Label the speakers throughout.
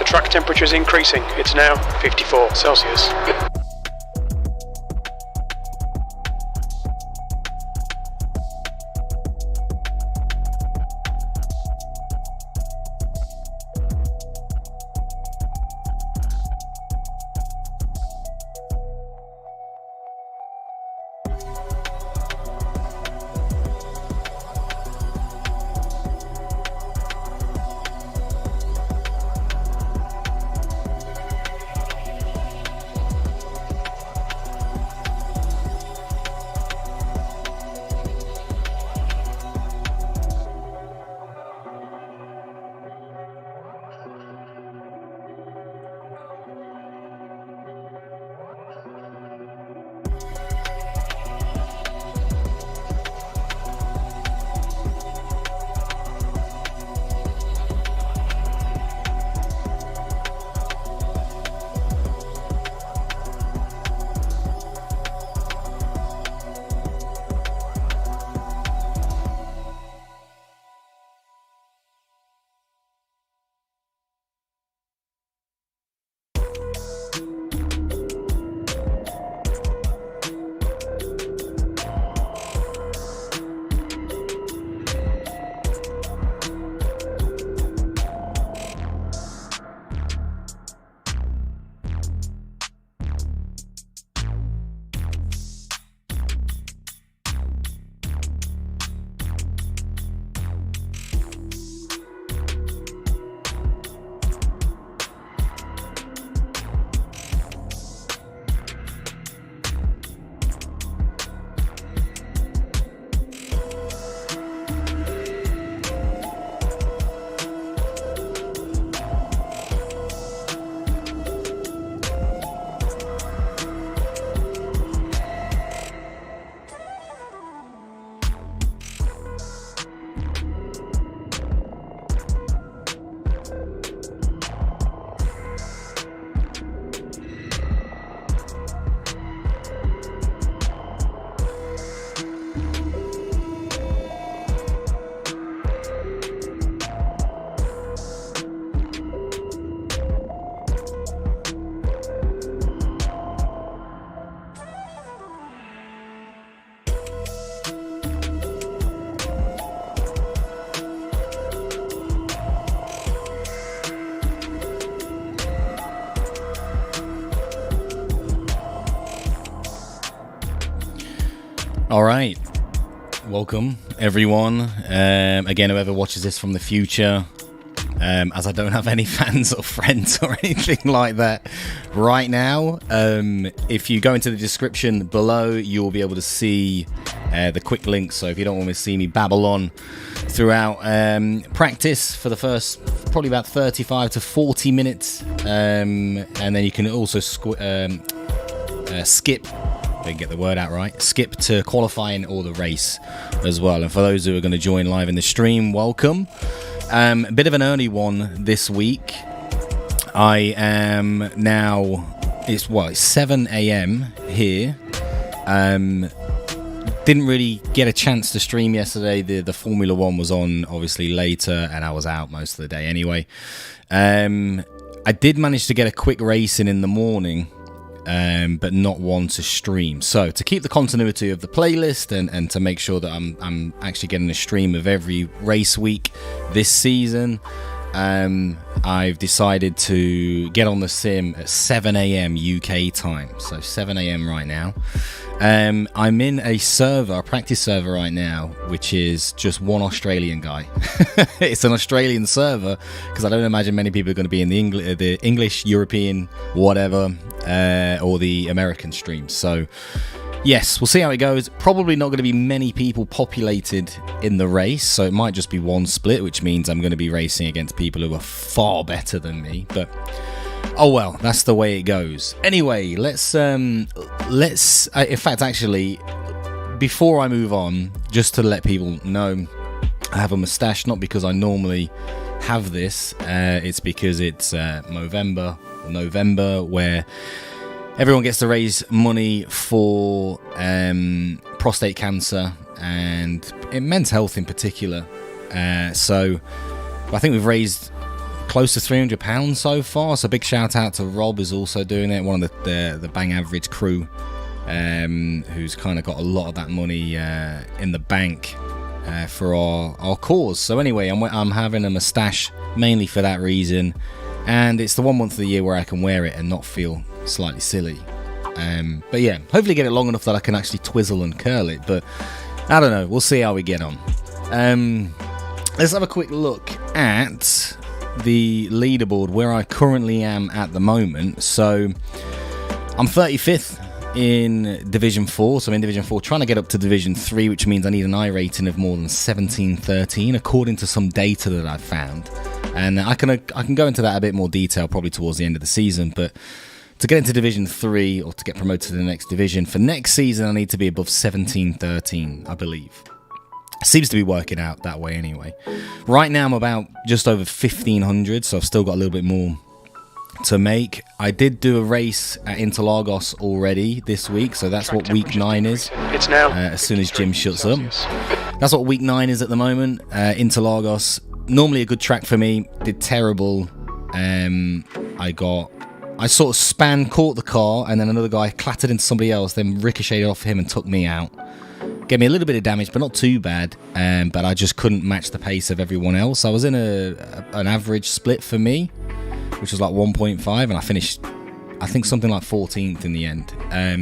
Speaker 1: track temperature is increasing. It's now 54 Celsius.
Speaker 2: All right, welcome everyone. Again, whoever watches this from the future, as I don't have any fans or friends or anything like that right now, if you go into the description below, you'll be able to see the quick links. So if you don't want to see me babble on throughout practice for the first probably about 35 to 40 minutes, and then you can also skip, if I can get the word out right, skip to qualifying or the race as well. And for those who are going to join live in the stream, welcome. A bit of an early one this week. I am now, it's 7 a.m. here. Didn't really get a chance to stream yesterday. The Formula One was on obviously later, and I was out most of the day anyway. I did manage to get a quick race in the morning, but not one to stream. So to keep the continuity of the playlist and to make sure that I'm actually getting a stream of every race week this season, I've decided to get on the sim at 7 a.m. UK time. So 7 a.m. right now. I'm in a practice server right now, which is just one Australian guy. It's an Australian server because I don't imagine many people are going to be in the English, European, whatever, or the American streams. So yes, we'll see how it goes. Probably not going to be many people populated in the race, so it might just be one split, which means I'm going to be racing against people who are far better than me. But oh well, that's the way it goes. Anyway, let's in fact, actually, before I move on, just to let people know, I have a moustache, not because I normally have this, it's because it's November, where everyone gets to raise money for prostate cancer and men's health in particular. So I think we've raised close to £300 so far. So big shout out to Rob, who's also doing it, one of the BangAverage crew, who's kind of got a lot of that money in the bank for our cause. So anyway, I'm having a moustache mainly for that reason, and it's the 1 month of the year where I can wear it and not feel slightly silly. But yeah, hopefully get it long enough that I can actually twizzle and curl it, but I don't know, we'll see how we get on. Let's have a quick look at the leaderboard where I currently am at the moment. So I'm 35th in Division 4, so I'm in Division 4 trying to get up to Division 3, which means I need an I rating of more than 1713 according to some data that I've found, and I can go into that a bit more detail probably towards the end of the season. But to get into Division 3 or to get promoted to the next division for next season, I need to be above 1713, I believe. Seems to be working out that way anyway. Right now I'm about just over 1500, so I've still got a little bit more to make. I did do a race at Interlagos already this week, so that's what week 9 is.
Speaker 1: It's now
Speaker 2: as soon as Jim shuts up. That's what week 9 is at the moment. Interlagos, normally a good track for me. Did terrible. I sort of caught the car, and then another guy clattered into somebody else, then ricocheted off him and took me out. Gave me a little bit of damage, but not too bad. But I just couldn't match the pace of everyone else. I was in an average split for me, which was like 1.5, and I finished, I think, something like 14th in the end.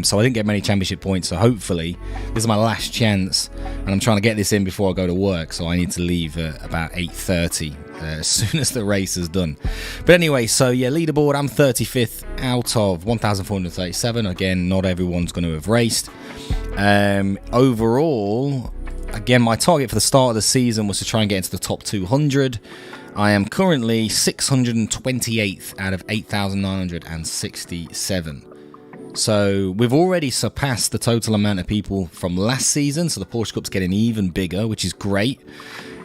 Speaker 2: So I didn't get many championship points. So hopefully, this is my last chance, and I'm trying to get this in before I go to work. So I need to leave at about 8:30 as soon as the race is done. But anyway, so yeah, leaderboard, I'm 35th out of 1,437. Again, not everyone's going to have raced. Overall, again, my target for the start of the season was to try and get into the top 200. I am currently 628th out of 8,967. So we've already surpassed the total amount of people from last season, so the Porsche Cup's getting even bigger, which is great.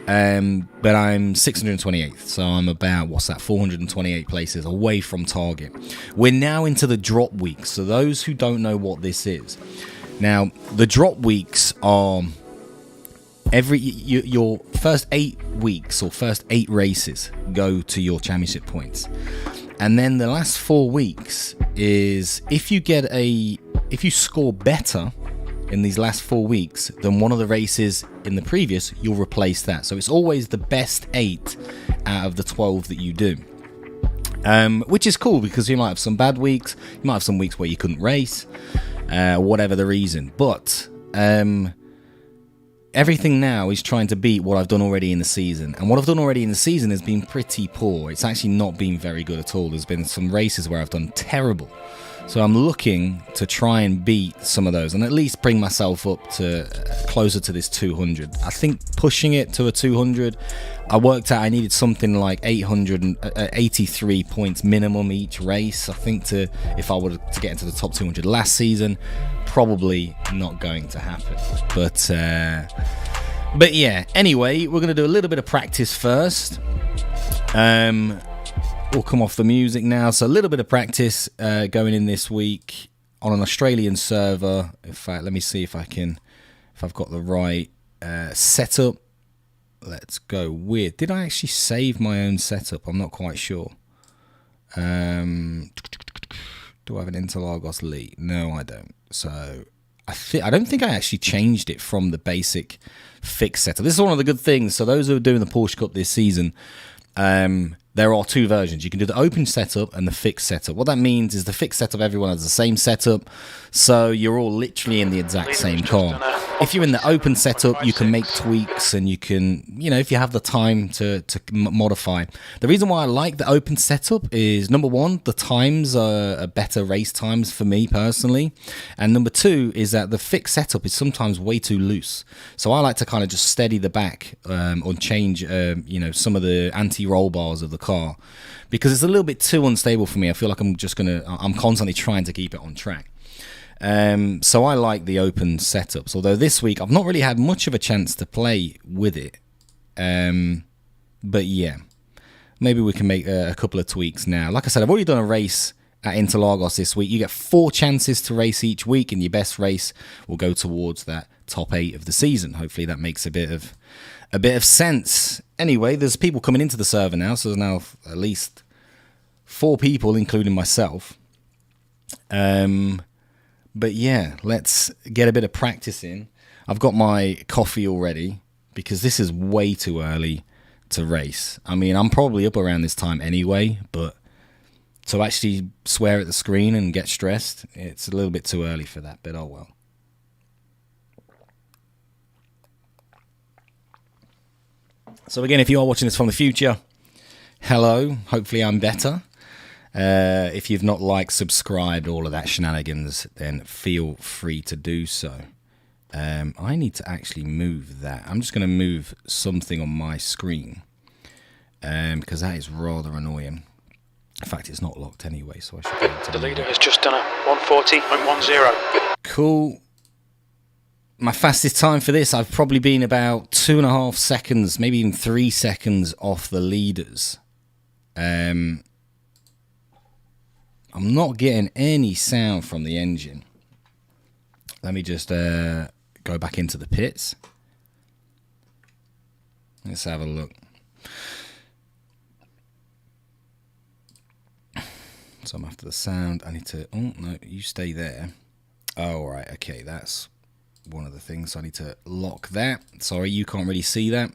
Speaker 2: But I'm 628th, so I'm about, 428 places away from target. We're now into the drop weeks, so those who don't know what this is. Now, the drop weeks are your first 8 weeks or first 8 races go to your championship points. And then the last 4 weeks is if you score better in these last 4 weeks than one of the races in the previous, you'll replace that. So it's always the best 8 out of the 12 that you do. Which is cool because you might have some bad weeks, you might have some weeks where you couldn't race, whatever the reason. But everything now is trying to beat what I've done already in the season. And what I've done already in the season has been pretty poor. It's actually not been very good at all. There's been some races where I've done terrible. So I'm looking to try and beat some of those and at least bring myself up to closer to this 200. I think pushing it to a 200, I worked out I needed something like 883 points minimum each race. I think if I were to get into the top 200 last season, probably not going to happen. But yeah, anyway, we're going to do a little bit of practice first. We'll come off the music now. So a little bit of practice going in this week on an Australian server. In fact, let me see if I've got the right setup. Let's go with. Did I actually save my own setup? I'm not quite sure. Do I have an Interlagos lead? No, I don't. So I don't think I actually changed it from the basic fixed setup. This is one of the good things. So those who are doing the Porsche Cup this season, there are 2 versions. You can do the open setup and the fixed setup. What that means is the fixed setup, everyone has the same setup, so you're all literally in the exact same car. If you're in the open setup, you can make tweaks and you can, if you have the time to modify. The reason why I like the open setup is, number 1, the times are better race times for me personally. And number 2 is that the fixed setup is sometimes way too loose. So I like to kind of just steady the back or change, some of the anti-roll bars of the car, because it's a little bit too unstable for me. I feel like I'm constantly trying to keep it on track. So I like the open setups, although this week I've not really had much of a chance to play with it. But yeah, maybe we can make a couple of tweaks now. Like I said, I've already done a race at Interlagos this week. You get 4 chances to race each week, and your best race will go towards that top 8 of the season. Hopefully that makes a bit of sense. Anyway, there's people coming into the server now, so there's now at least 4 people, including myself. But yeah, let's get a bit of practice in. I've got my coffee already because this is way too early to race. I mean, I'm probably up around this time anyway, but to actually swear at the screen and get stressed, it's a little bit too early for that, but oh well. So again, if you are watching this from the future, hello, hopefully I'm better. If you've not liked, subscribed, all of that shenanigans, then feel free to do so. I need to actually move that. I'm just going to move something on my screen because that is rather annoying. In fact, it's not locked anyway, so I should be able to.
Speaker 1: The leader has just done a 140.10.
Speaker 2: Cool. My fastest time for this, I've probably been about 2.5 seconds, maybe even 3 seconds off the leaders. I'm not getting any sound from the engine. Let me just go back into the pits. Let's have a look. So I'm after the sound. I need to... Oh, no, you stay there. Oh, right, okay, that's one of the things. So I need to lock that. Sorry, you can't really see that.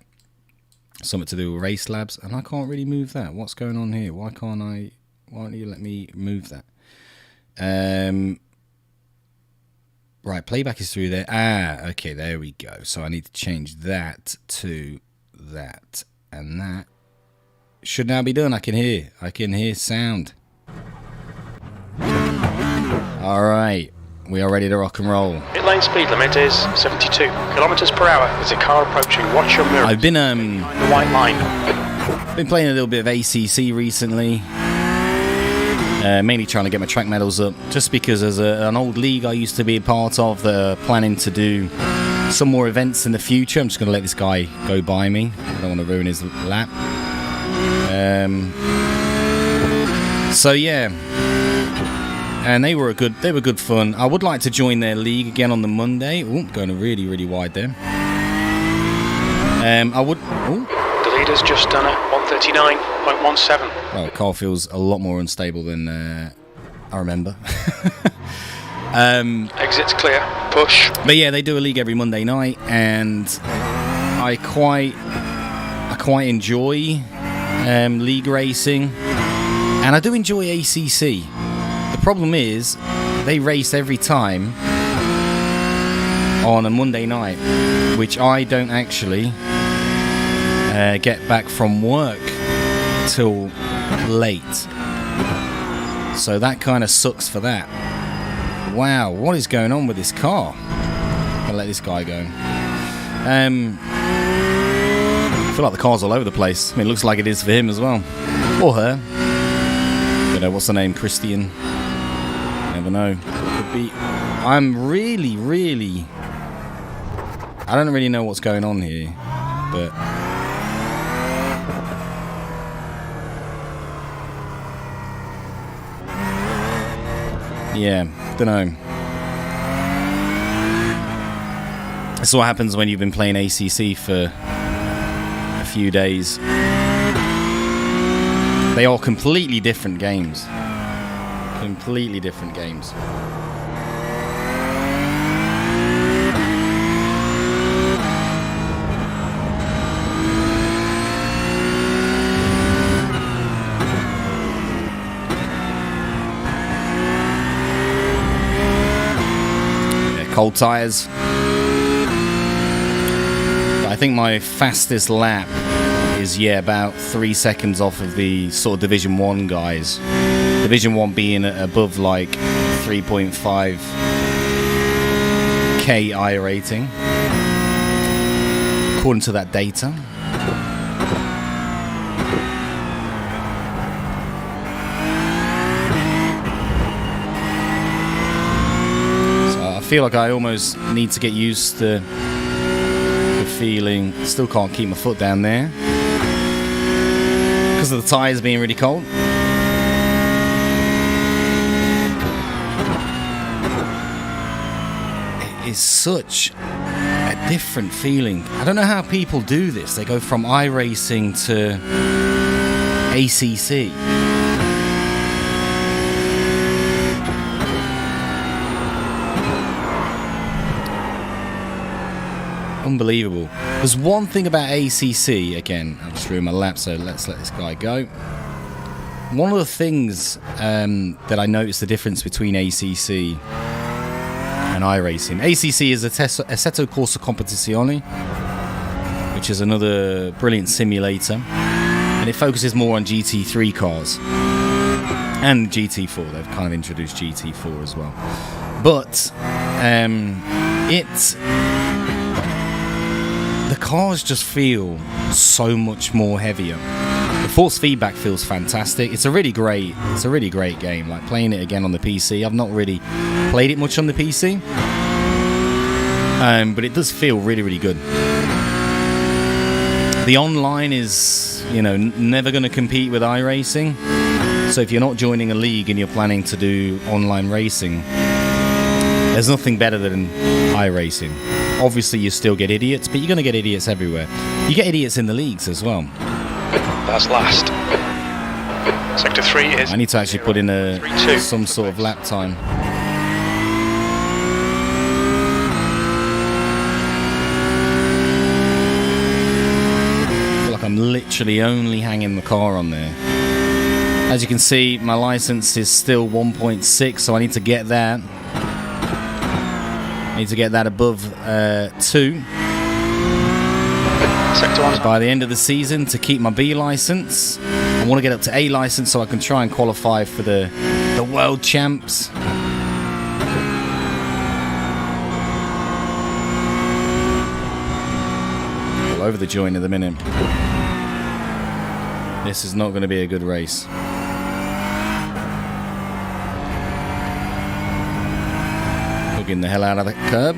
Speaker 2: Something to do with race labs. And I can't really move that. What's going on here? Why can't I... Why don't you let me move that? Right, playback is through there. Ah, okay, there we go. So I need to change that to that. And that should now be done. I can hear sound. Alright, we are ready to rock and roll.
Speaker 1: Pit lane speed limit is 72 kilometers per hour. There's a car approaching. Watch your mirror.
Speaker 2: I've been
Speaker 1: the white line.
Speaker 2: Been playing a little bit of ACC recently. Mainly trying to get my track medals up, just because as an old league I used to be a part of, they're planning to do some more events in the future. I'm just going to let this guy go by me. I don't want to ruin his lap. So yeah, and they were good fun. I would like to join their league again on the Monday. Ooh, going really wide there. I would. Ooh.
Speaker 1: The leader's just done a 139.17.
Speaker 2: Well, car feels a lot more unstable than I remember.
Speaker 1: Exits clear. Push.
Speaker 2: But yeah, they do a league every Monday night, and I quite enjoy league racing, and I do enjoy ACC. The problem is they race every time on a Monday night, which I don't actually get back from work till late, so that kind of sucks for that. Wow, what is going on with this car? I'll let this guy go. I feel like the car's all over the place. I mean, it looks like it is for him as well, or her. You know, what's the name? Christian? Never know. Could be. I'm really. I don't really know what's going on here, but. Yeah, don't know. This is what happens when you've been playing ACC for a few days. They are completely different games. Completely different games. Cold tyres. I think my fastest lap is about 3 seconds off of the sort of Division 1 guys. Division 1 being above like 3.5k I rating, according to that data. I feel like I almost need to get used to the feeling. Still can't keep my foot down there because of the tyres being really cold. It is such different feeling. I don't know how people do this. They go from iRacing to ACC. Unbelievable. There's one thing about ACC, again, I'm just ruining my lap, so let's let this guy go. One of the things that I noticed the difference between ACC and iRacing. ACC is Assetto Corsa Competizione, which is another brilliant simulator, and it focuses more on GT3 cars and GT4. They've kind of introduced GT4 as well, but the cars just feel so much more heavier. The force feedback feels fantastic. It's a really great game. Like playing it again on the PC. I've not really played it much on the PC, but it does feel really, really good. The online is, never going to compete with iRacing. So if you're not joining a league and you're planning to do online racing, there's nothing better than iRacing. Obviously, you still get idiots, but you're going to get idiots everywhere. You get idiots in the leagues as well.
Speaker 1: That's last. Sector 3 is...
Speaker 2: I need to actually put in some sort of lap time. I feel like I'm literally only hanging the car on there. As you can see, my license is still 1.6, so I need to get that. I need to get that above 2 by the end of the season to keep my B license. I want to get up to A license so I can try and qualify for the world champs. All over the joint at the minute. This is not going to be a good race. Hugging the hell out of the curb.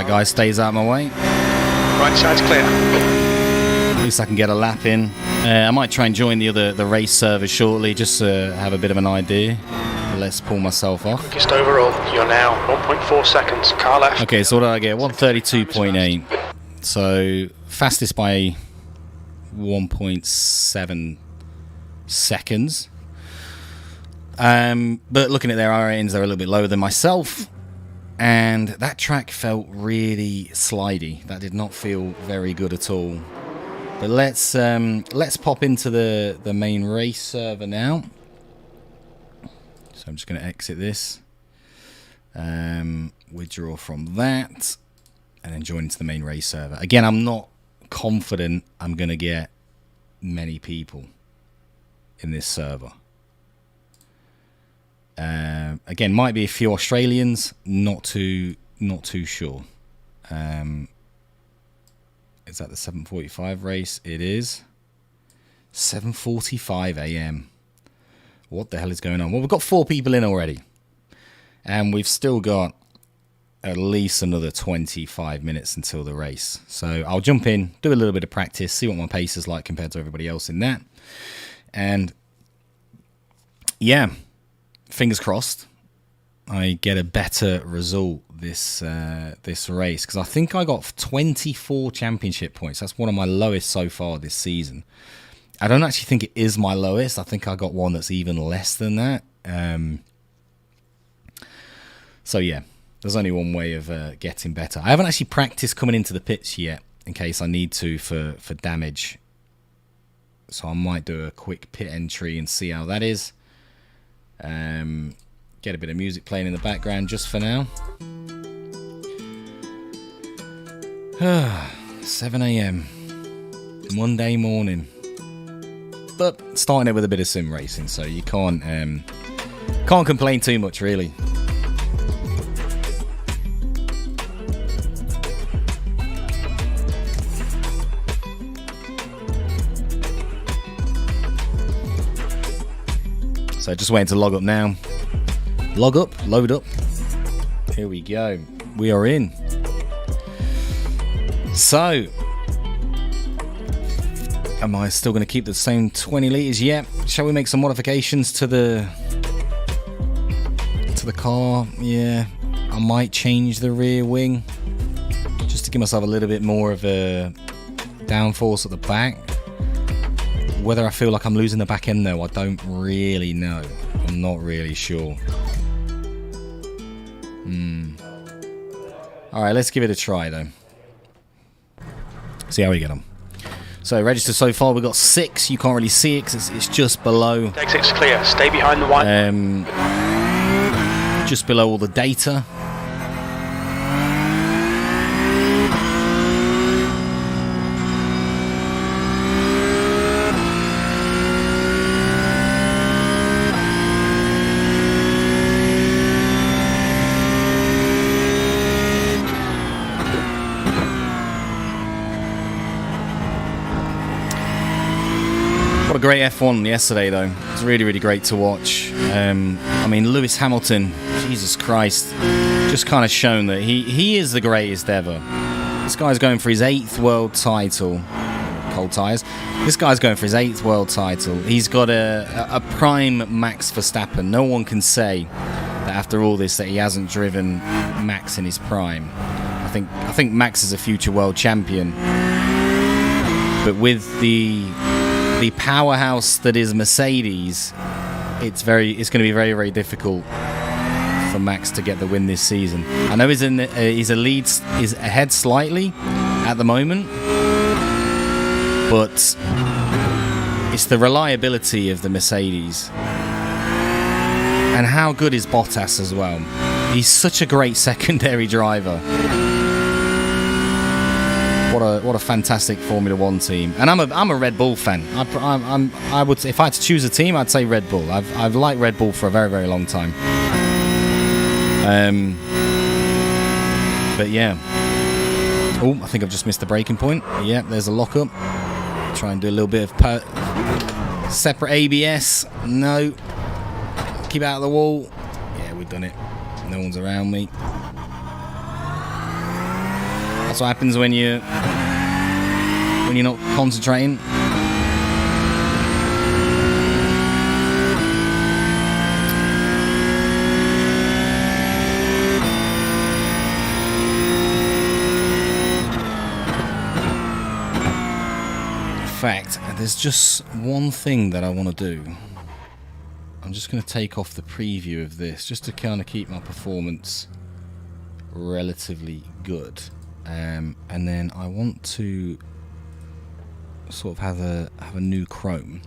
Speaker 2: Guy stays out of my way.
Speaker 1: Right side's clear.
Speaker 2: At least I can get a lap in. I might try and join the race server shortly, just to have a bit of an idea. Let's pull myself off.
Speaker 1: Quickest overall. You're now 1.4 seconds. Car left.
Speaker 2: Okay, so what did I get? 132.8. So fastest by 1.7 seconds. But looking at their ratings, they're a little bit lower than myself. And that track felt really slidey. That did not feel very good at all. But let's pop into the main race server now. So I'm just going to exit this, withdraw from that, and then join into the main race server. Again, I'm not confident I'm going to get many people in this server. Again, might be a few Australians, not too sure. Is that the 7:45 race? It is 7:45 a.m. What the hell is going on? Well, we've got 4 people in already, and we've still got at least another 25 minutes until the race. So I'll jump in, do a little bit of practice, see what my pace is like compared to everybody else in that, and yeah, fingers crossed I get a better result this race, because I think I got 24 championship points. That's one of my lowest so far this season. I don't actually think it is my lowest. I think I got one that's even less than that. So yeah, there's only one way of getting better. I haven't actually practiced coming into the pits yet, in case I need to for damage. So I might do a quick pit entry and see how that is. Get a bit of music playing in the background just for now. 7 a.m. Monday morning. But starting it with a bit of sim racing, so you can't complain too much, really. So just waiting to log up now. Log up, load up. Here we go. We are in. So, am I still going to keep the same 20 litres? Yeah. Shall we make some modifications to the car? Yeah. I might change the rear wing just to give myself a little bit more of a downforce at the back. Whether I feel like I'm losing the back end though, I don't really know. I'm not really sure. Alright, let's give it a try though. See how we get on. So register so far, we've got 6. You can't really see it because it's just below.
Speaker 1: Exit's clear. Stay behind the white.
Speaker 2: Just below all the data. What a great F1 yesterday, though. It was really, really great to watch. I mean, Lewis Hamilton, Jesus Christ, just kind of shown that he is the greatest ever. This guy's going for his 8th world title. Cold tyres. This guy's going for his 8th world title. He's got a prime Max Verstappen. No one can say that after all this that he hasn't driven Max in his prime. I think Max is a future world champion. But with the powerhouse that is Mercedes, it's going to be very, very difficult for Max to get the win this season. I know he's ahead slightly at the moment, but it's the reliability of the Mercedes. And how good is Bottas as well? He's such a great secondary driver. What a fantastic Formula One team, and I'm a Red Bull fan. I would, if I had to choose a team, I'd say Red Bull. I've liked Red Bull for a very, very long time. But yeah. Oh, I think I've just missed the braking point. Yeah, there's a lockup. Try and do a little bit of separate ABS. No. Keep out of the wall. Yeah, we've done it. No one's around me. That's what happens when you're not concentrating. In fact, there's just one thing that I want to do. I'm just going to take off the preview of this just to kind of keep my performance relatively good. And then I want to sort of have a new Chrome,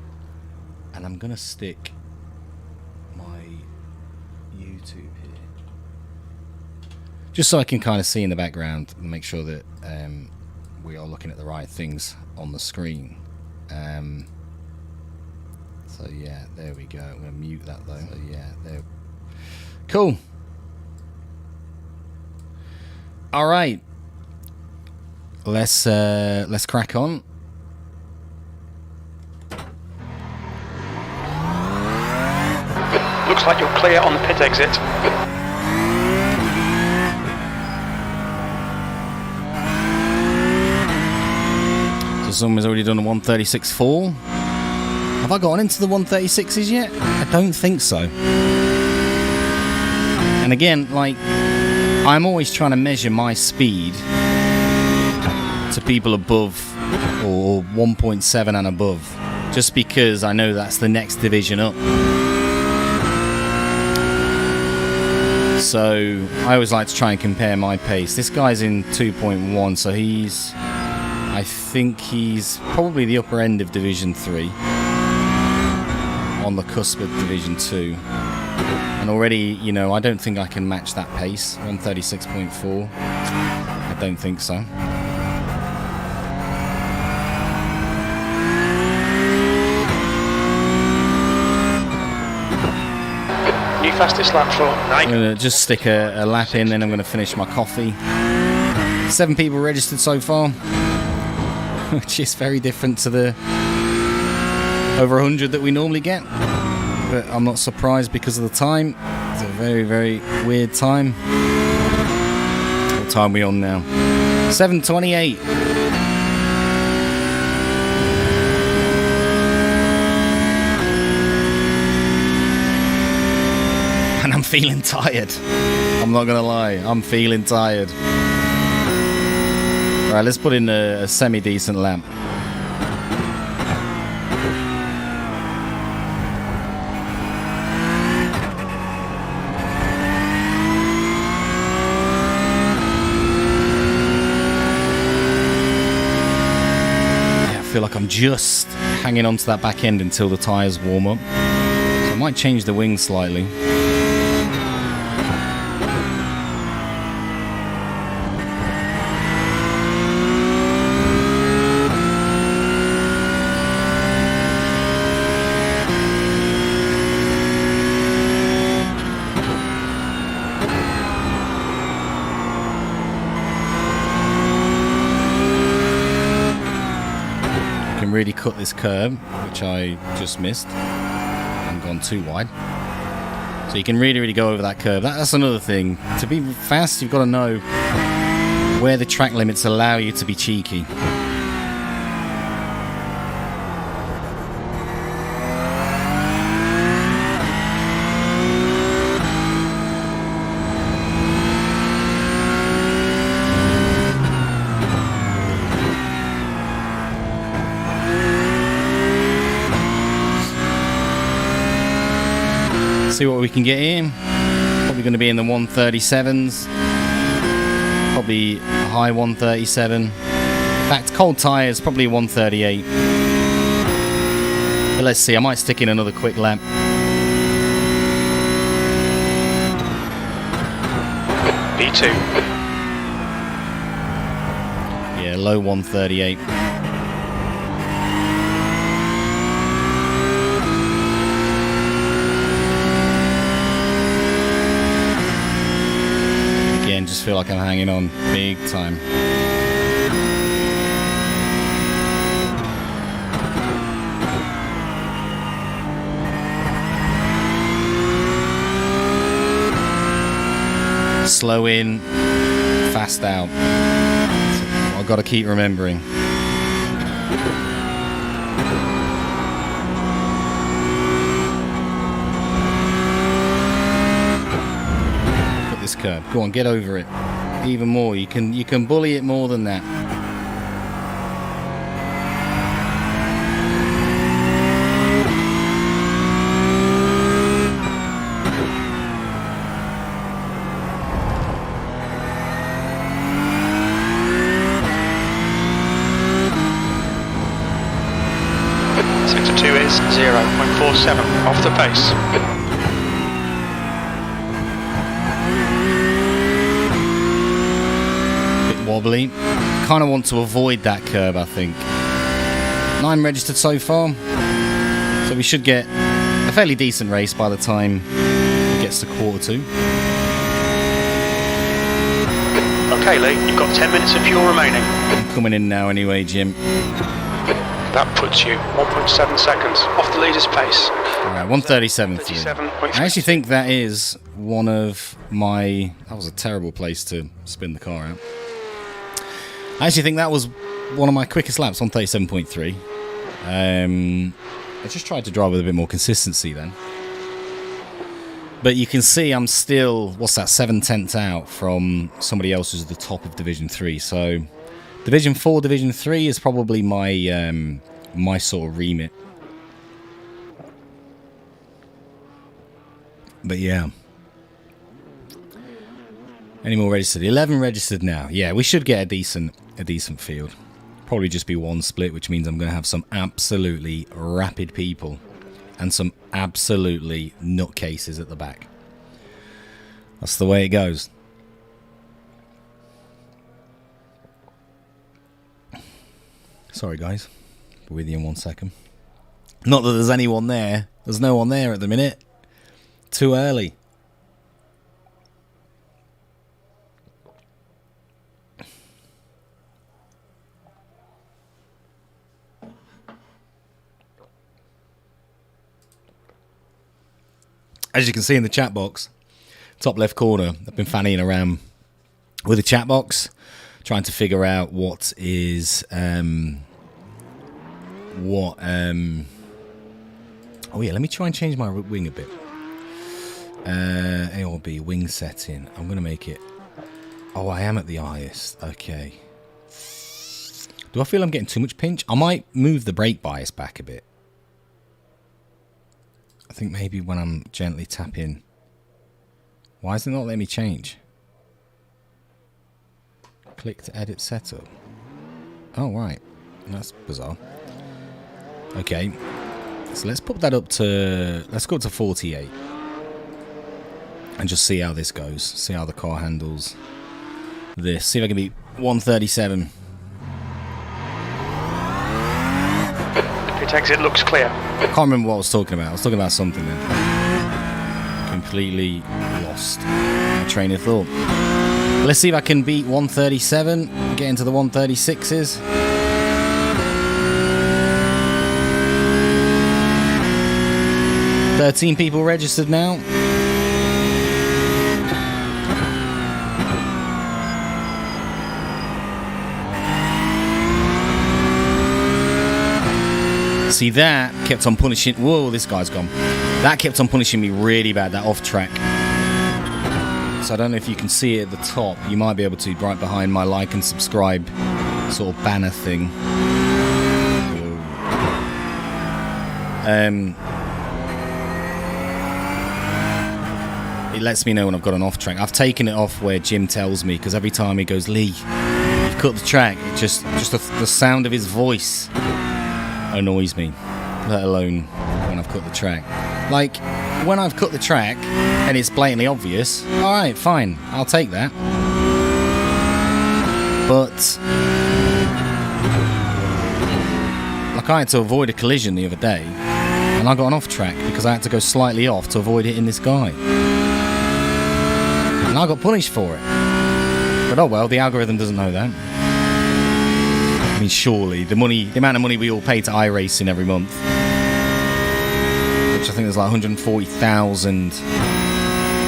Speaker 2: and I'm gonna stick my YouTube here just so I can kind of see in the background and make sure that we are looking at the right things on the screen. So yeah, there we go. I'm gonna mute that though. So yeah, there. Cool. All right. Let's crack on.
Speaker 1: Looks like you're clear on the pit exit.
Speaker 2: So someone's already done a 136.4. Have I gotten into the 136s yet? I don't think so. And again, like, I'm always trying to measure my speed to people above or 1.7 and above, just because I know that's the next division up. So I always like to try and compare my pace. This guy's in 2.1, so I think he's probably the upper end of Division 3, on the cusp of Division 2. And already, you know, I don't think I can match that pace. 136.4. I don't think so.
Speaker 1: New fastest lap for 9.
Speaker 2: I'm going to just stick a lap in, then I'm going to finish my coffee. 7 people registered so far, which is very different to the over 100 that we normally get. but I'm not surprised because of the time. It's a very, very weird time. What time are we on now? 7:28. And I'm feeling tired. I'm not gonna lie, I'm feeling tired. Right, let's put in a semi-decent lap. I feel like I'm just hanging on to that back end until the tyres warm up. So I might change the wings slightly. Really cut this curb, which I just missed and gone too wide, so you can really go over that curb. That's another thing. To be fast, you've got to know where the track limits allow you to be cheeky. See what we can get in. Probably going to be in the 137s. Probably a high 137. In fact, cold tyres, probably 138. But let's see, I might stick in another quick lap.
Speaker 1: B2.
Speaker 2: Yeah, low 138. Just feel like I'm hanging on big time. Slow in, fast out. I've got to keep remembering. Curb. Go on, get over it. Even more. You can bully it more than that.
Speaker 1: Sector 2 is 0.47 off the pace.
Speaker 2: Wobbly. Kind of want to avoid that curb, I think. 9 registered so far, so we should get a fairly decent race by the time it gets to quarter 2.
Speaker 1: Okay, Lee, you've got 10 minutes of fuel remaining.
Speaker 2: I'm coming in now anyway, Jim.
Speaker 1: That puts you 1.7 seconds off the leader's pace.
Speaker 2: Alright, 137. I actually think that is one of my... That was a terrible place to spin the car out. I actually think that was one of my quickest laps, 137.3. I just tried to drive with a bit more consistency then. But you can see I'm still, 7/10 out from somebody else who's at the top of Division 3. So Division 4, Division 3 is probably my my sort of remit. But yeah. Any more registered? 11 registered now. Yeah, we should get a decent field. Probably just be one split, which means I'm going to have some absolutely rapid people and some absolutely nutcases at the back. That's the way it goes. Sorry, guys. Be with you in 1 second. Not that there's anyone there. There's no one there at the minute. Too early. as you can see in the chat box, top left corner, I've been fannying around with the chat box, trying to figure out what is oh yeah, let me try and change my wing a bit. A or B wing setting. I'm gonna make it. Oh, I am at the highest. Okay. Do I feel I'm getting too much pinch? I might move the brake bias back a bit. I think maybe when I'm gently tapping. Why is it not letting me change? Click to edit setup. Oh, right. That's bizarre. Okay. So let's put that up to... Let's go up to 48. And just see how this goes. See how the car handles this. See if I can beat 137.
Speaker 1: Pit exit looks clear.
Speaker 2: I can't remember what I was talking about. I was talking about something then. Completely lost my train of thought. Let's see if I can beat 137. Get into the 136s. $13 people registered now. See, that kept on punishing... Whoa, this guy's gone. That kept on punishing me really bad, that off track. So I don't know if you can see it at the top. You might be able to, right behind my like and subscribe sort of banner thing. It lets me know when I've got an off track. I've taken it off where Jim tells me, because every time he goes, Lee, you've cut the track. It just the sound of his voice annoys me, let alone when I've cut the track. Like, when I've cut the track and it's blatantly obvious, alright, fine, I'll take that. But like, I had to avoid a collision the other day and I got an off track because I had to go slightly off to avoid hitting this guy. And I got punished for it. But oh well, the algorithm doesn't know that. I mean, surely the amount of money we all pay to iRacing every month, which I think there's like 140,000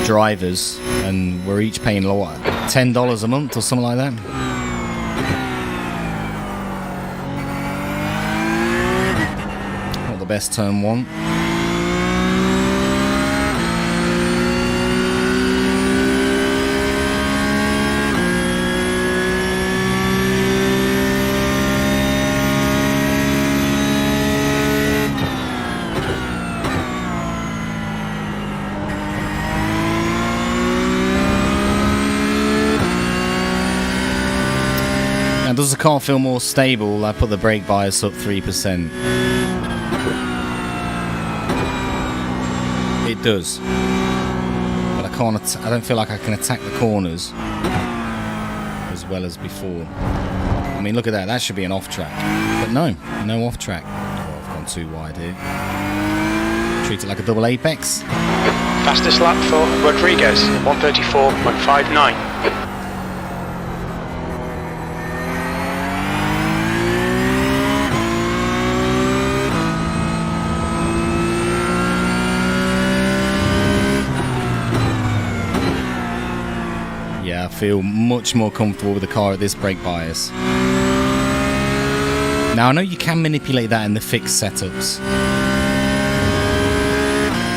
Speaker 2: drivers, and we're each paying what, $10 a month or something like that. Not the best turn one. Does the car feel more stable? I put the brake bias up 3%. It does, but I can't. I don't feel like I can attack the corners as well as before. I mean, look at that. That should be an off track, but no off track. Oh, I've gone too wide here. Treat it like a double apex.
Speaker 1: Fastest lap for Rodriguez, 134.59.
Speaker 2: Feel much more comfortable with the car at this brake bias. Now I know you can manipulate that in the fixed setups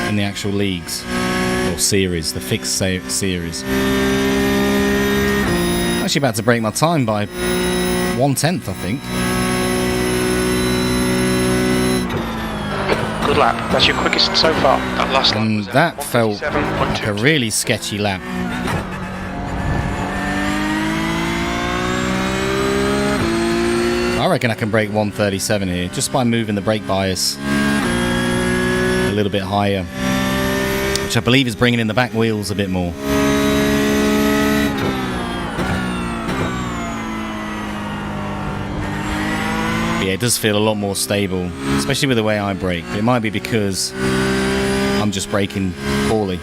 Speaker 2: in the actual leagues or series, the fixed series. I'm actually about to break my time by 1/10, I think.
Speaker 1: Good lap. That's your quickest so far. That last lap.
Speaker 2: And that felt like a really sketchy lap. I reckon I can break 137 here just by moving the brake bias a little bit higher, which I believe is bringing in the back wheels a bit more. But yeah, it does feel a lot more stable, especially with the way I brake. It might be because I'm just braking poorly.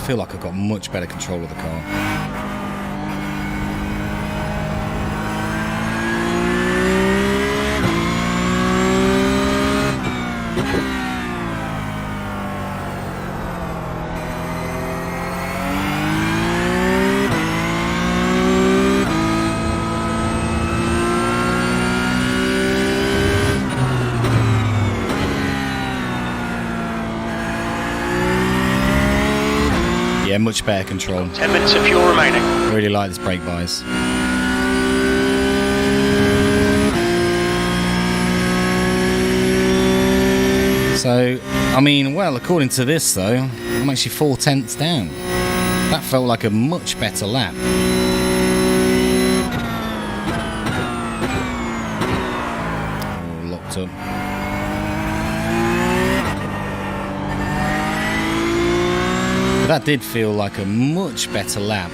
Speaker 2: feel like I've got much better control of the car. Yeah, much better control.
Speaker 1: 10 minutes of fuel remaining.
Speaker 2: I really like this brake bias. So, I mean, well, according to this though, I'm actually 4/10 down. That felt like a much better lap. Oh, locked up. That did feel like a much better lap.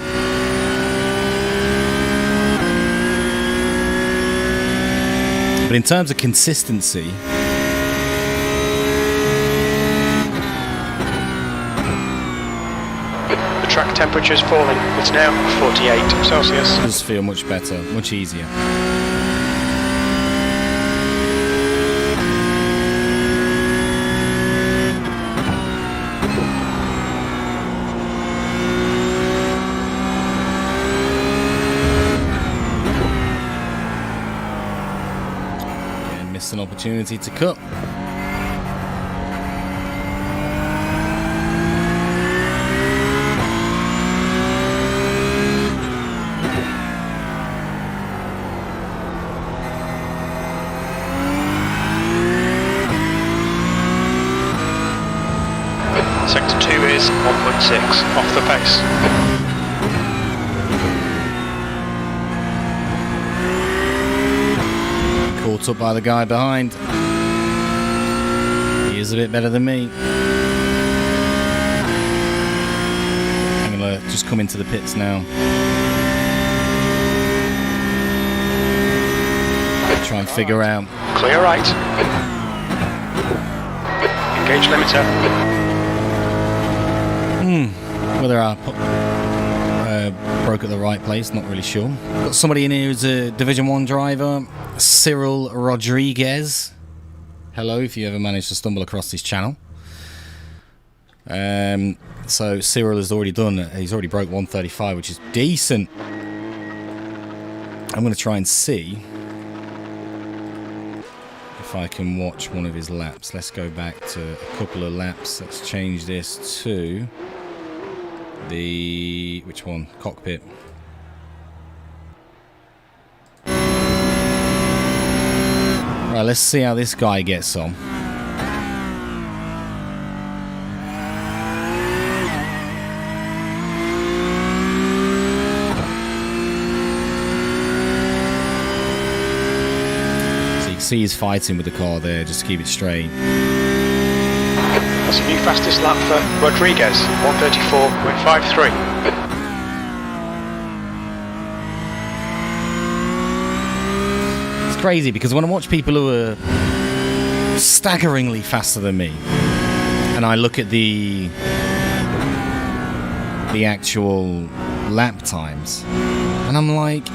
Speaker 2: But in terms of consistency,
Speaker 1: The track temperature is falling. It's now 48 Celsius.
Speaker 2: it does feel much better, much easier. Missed an opportunity to cut.
Speaker 1: Sector 2 is 1.6 off the pace.
Speaker 2: Caught up by the guy behind. He is a bit better than me. I'm gonna just come into the pits now. Try and figure out.
Speaker 1: Clear right. Engage limiter.
Speaker 2: Whether I broke at the right place, not really sure. Got somebody in here who's a Division 1 driver, Cyril Rodriguez. Hello, if you ever managed to stumble across this channel. So Cyril has already done, he's already broke 135, which is decent. I'm going to try and see if I can watch one of his laps. Let's go back to a couple of laps. Let's change this to the, which one? Cockpit. Right, let's see how this guy gets on. So you can see he's fighting with the car there, just to keep it straight.
Speaker 1: That's a new fastest lap for Rodriguez, 134.53.
Speaker 2: It's crazy because when I watch people who are staggeringly faster than me, and I look at the actual lap times, and I'm like,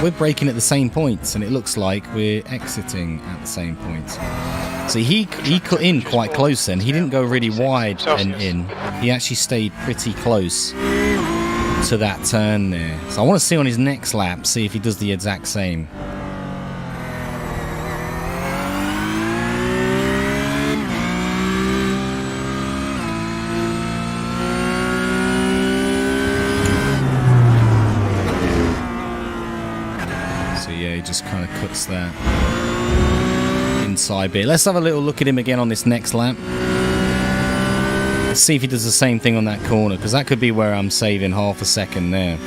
Speaker 2: we're braking at the same points, and it looks like we're exiting at the same points. So he cut in quite close then. He didn't go really wide and in. He actually stayed pretty close to that turn there. So I want to see on his next lap, see if he does the exact same. So yeah, he just kind of cuts that inside bit. Let's have a little look at him again on this next lap. Let's see if he does the same thing on that corner, because that could be where I'm saving half a second there,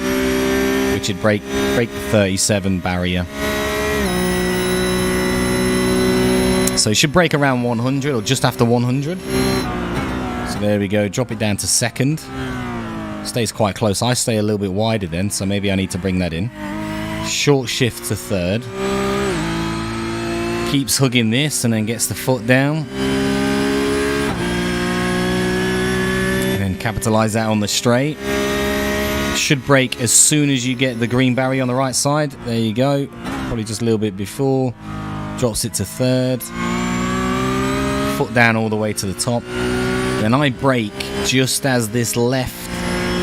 Speaker 2: which would break the 37 barrier. So he should break around 100 or just after 100. So there we go, drop it down to second. Stays quite close. I stay a little bit wider then, so maybe I need to bring that in. Short shift to third. Keeps hugging this and then gets the foot down. And then capitalise that on the straight. Should brake as soon as you get the green barrier on the right side. There you go. Probably just a little bit before. Drops it to third. Foot down all the way to the top. Then I brake just as this left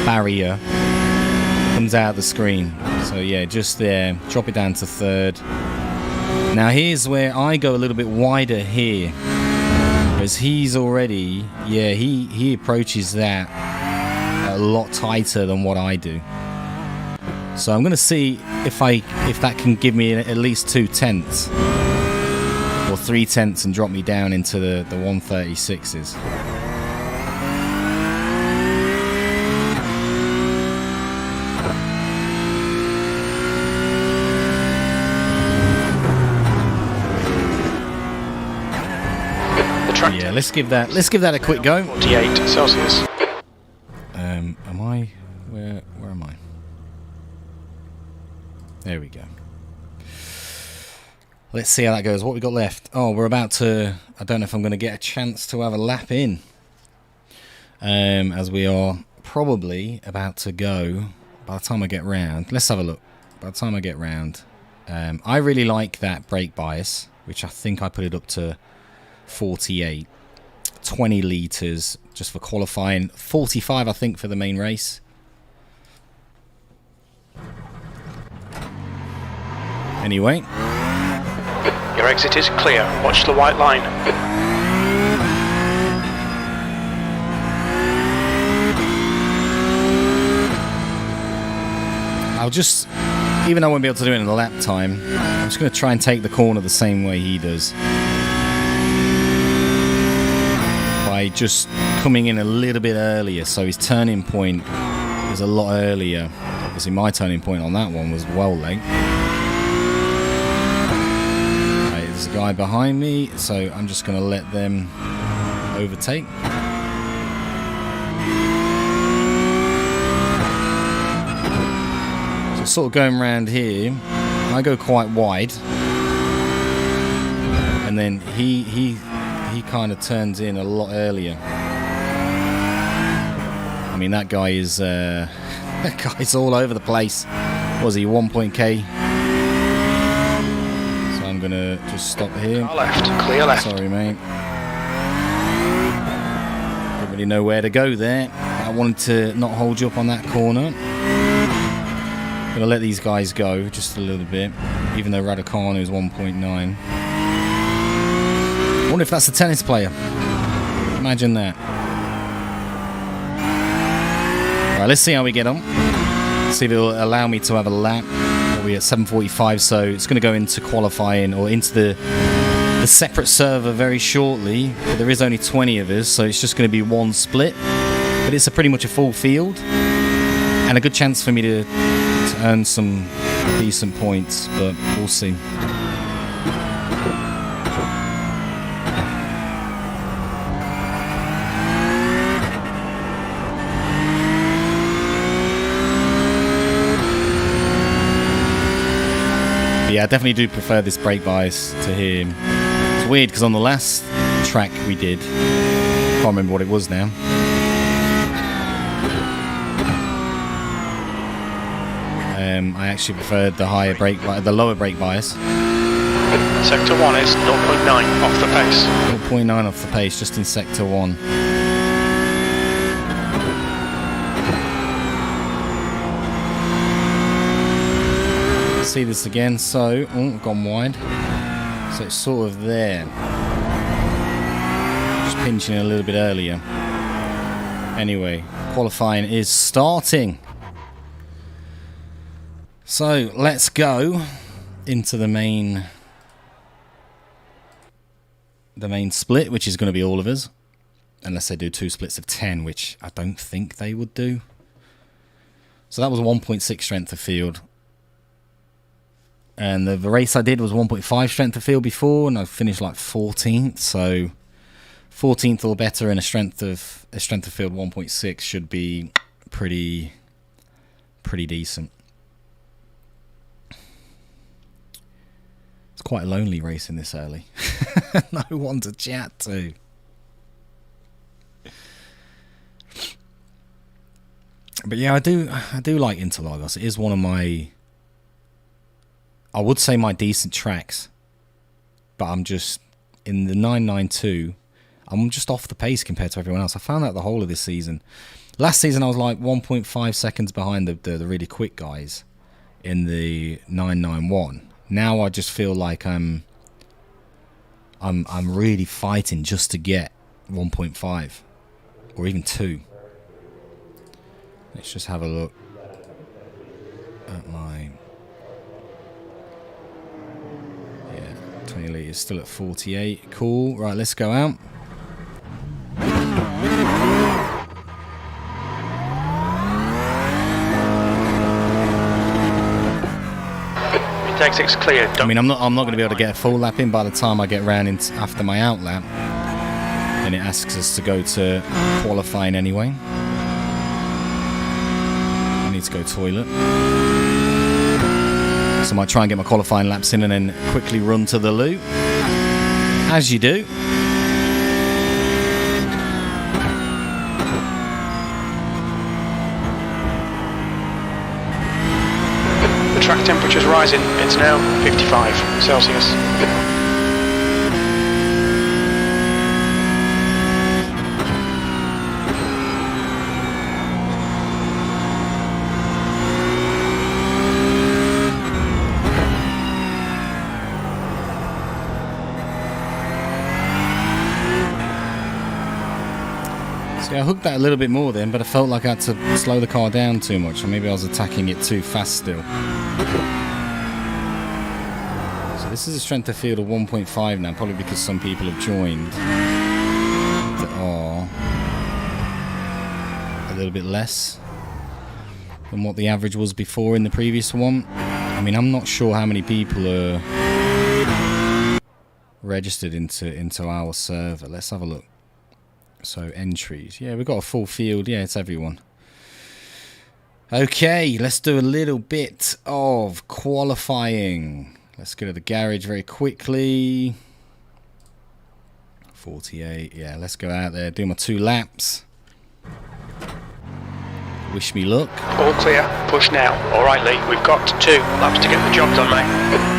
Speaker 2: barrier comes out of the screen. So yeah, just there. Drop it down to third. Now here's where I go a little bit wider here. Whereas he's already, yeah, he approaches that a lot tighter than what I do. So I'm going to see if that can give me at least 2/10 or 3/10 and drop me down into the 136s. Yeah, let's give that a quick go.
Speaker 1: 48 Celsius.
Speaker 2: Am I? Where am I? There we go. Let's see how that goes. What we got left? Oh, we're about to. I don't know if I'm going to get a chance to have a lap in. As we are probably about to go. By the time I get round, let's have a look. By the time I get round, I really like that brake bias, which I think I put it up to 48. 20 litres just for qualifying, 45 I think for the main race. Anyway,
Speaker 1: your exit is clear. Watch the white line.
Speaker 2: I'll just, even though I won't be able to do it in a lap time, I'm just going to try and take the corner the same way he does. By just coming in a little bit earlier, so his turning point was a lot earlier. Obviously my turning point on that one was well late. Right, there's a guy behind me, so I'm just going to let them overtake. So sort of going around here, I go quite wide, and then he kind of turns in a lot earlier. I mean, that guy is that guy's all over the place. Was he 1.k? So I'm gonna just stop here.
Speaker 1: Left, clear left.
Speaker 2: Sorry, mate. Don't really know where to go there. I wanted to not hold you up on that corner. Gonna let these guys go just a little bit, even though Raducanu is 1.9. I wonder if that's a tennis player. Imagine that. Alright, let's see how we get on. See if it'll allow me to have a lap. We're at 7:45, so it's going to go into qualifying or into the separate server very shortly. But there is only 20 of us, so it's just going to be one split. But it's pretty much a full field. And a good chance for me to earn some decent points, but we'll see. Yeah, I definitely do prefer this brake bias to him. It's weird because on the last track we did, can't remember what it was now. I actually preferred the lower brake bias.
Speaker 1: Sector 1 is 0.9 off the pace.
Speaker 2: 0.9 off the pace, just in Sector 1. See this again, so gone wide, so it's sort of there, just pinching it a little bit earlier. Anyway, qualifying is starting, so let's go into the main split, which is going to be all of us, unless they do 2 splits of 10, which I don't think they would do. So that was 1.6 strength of field. And the race I did was 1.5 strength of field before, and I finished like 14th. So 14th or better in a strength of field 1.6 should be pretty decent. It's quite lonely racing this early. No one to chat to. But yeah, I do like Interlagos. It is one of my, I would say, my decent tracks. But I'm just, in the 992, I'm just off the pace compared to everyone else. I found that the whole of this season. Last season I was like 1.5 seconds behind the really quick guys in the 991. Now I just feel like I'm really fighting just to get 1.5 or even 2. Let's just have a look at my 20 litres still at 48. Cool. Right, let's go out.
Speaker 1: Exit's clear.
Speaker 2: I mean, I'm not going to be able to get a full lap in by the time I get round after my out lap. Then it asks us to go to qualifying anyway. I need to go toilet. So I might try and get my qualifying laps in and then quickly run to the loo. As you do.
Speaker 1: The track temperature's rising. It's now 55 Celsius.
Speaker 2: I hooked that a little bit more then, but I felt like I had to slow the car down too much, or maybe I was attacking it too fast still. So this is a strength of field of 1.5 now, probably because some people have joined that are a little bit less than what the average was before in the previous one. I mean, I'm not sure how many people are registered into our server. Let's have a look. So entries, yeah, we've got a full field. Yeah, it's everyone. Okay, let's do a little bit of qualifying. Let's go to the garage very quickly. 48, yeah, let's go out there, do my 2 laps. Wish me luck.
Speaker 1: All clear, push now. Alright Lee, we've got 2 laps to get the job done, mate.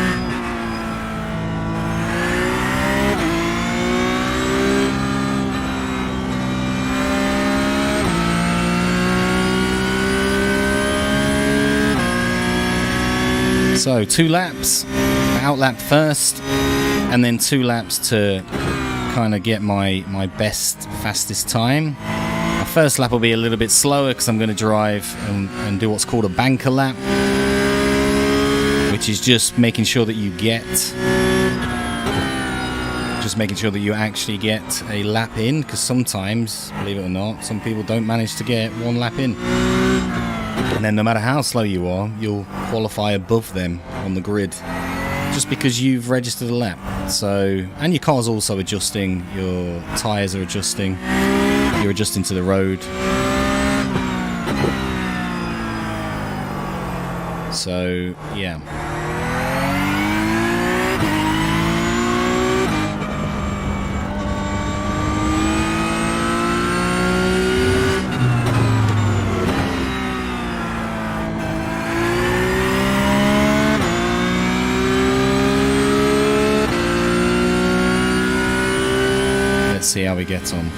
Speaker 2: So 2 laps, out lap first, and then 2 laps to kind of get my best, fastest time. My first lap will be a little bit slower because I'm going to drive and do what's called a banker lap, which is just making sure that you actually get a lap in, because sometimes, believe it or not, some people don't manage to get 1 lap in. And then no matter how slow you are, you'll qualify above them on the grid just because you've registered a lap. So, and your car's also adjusting, your tyres are adjusting, you're adjusting to the road. So, yeah. See how we get on.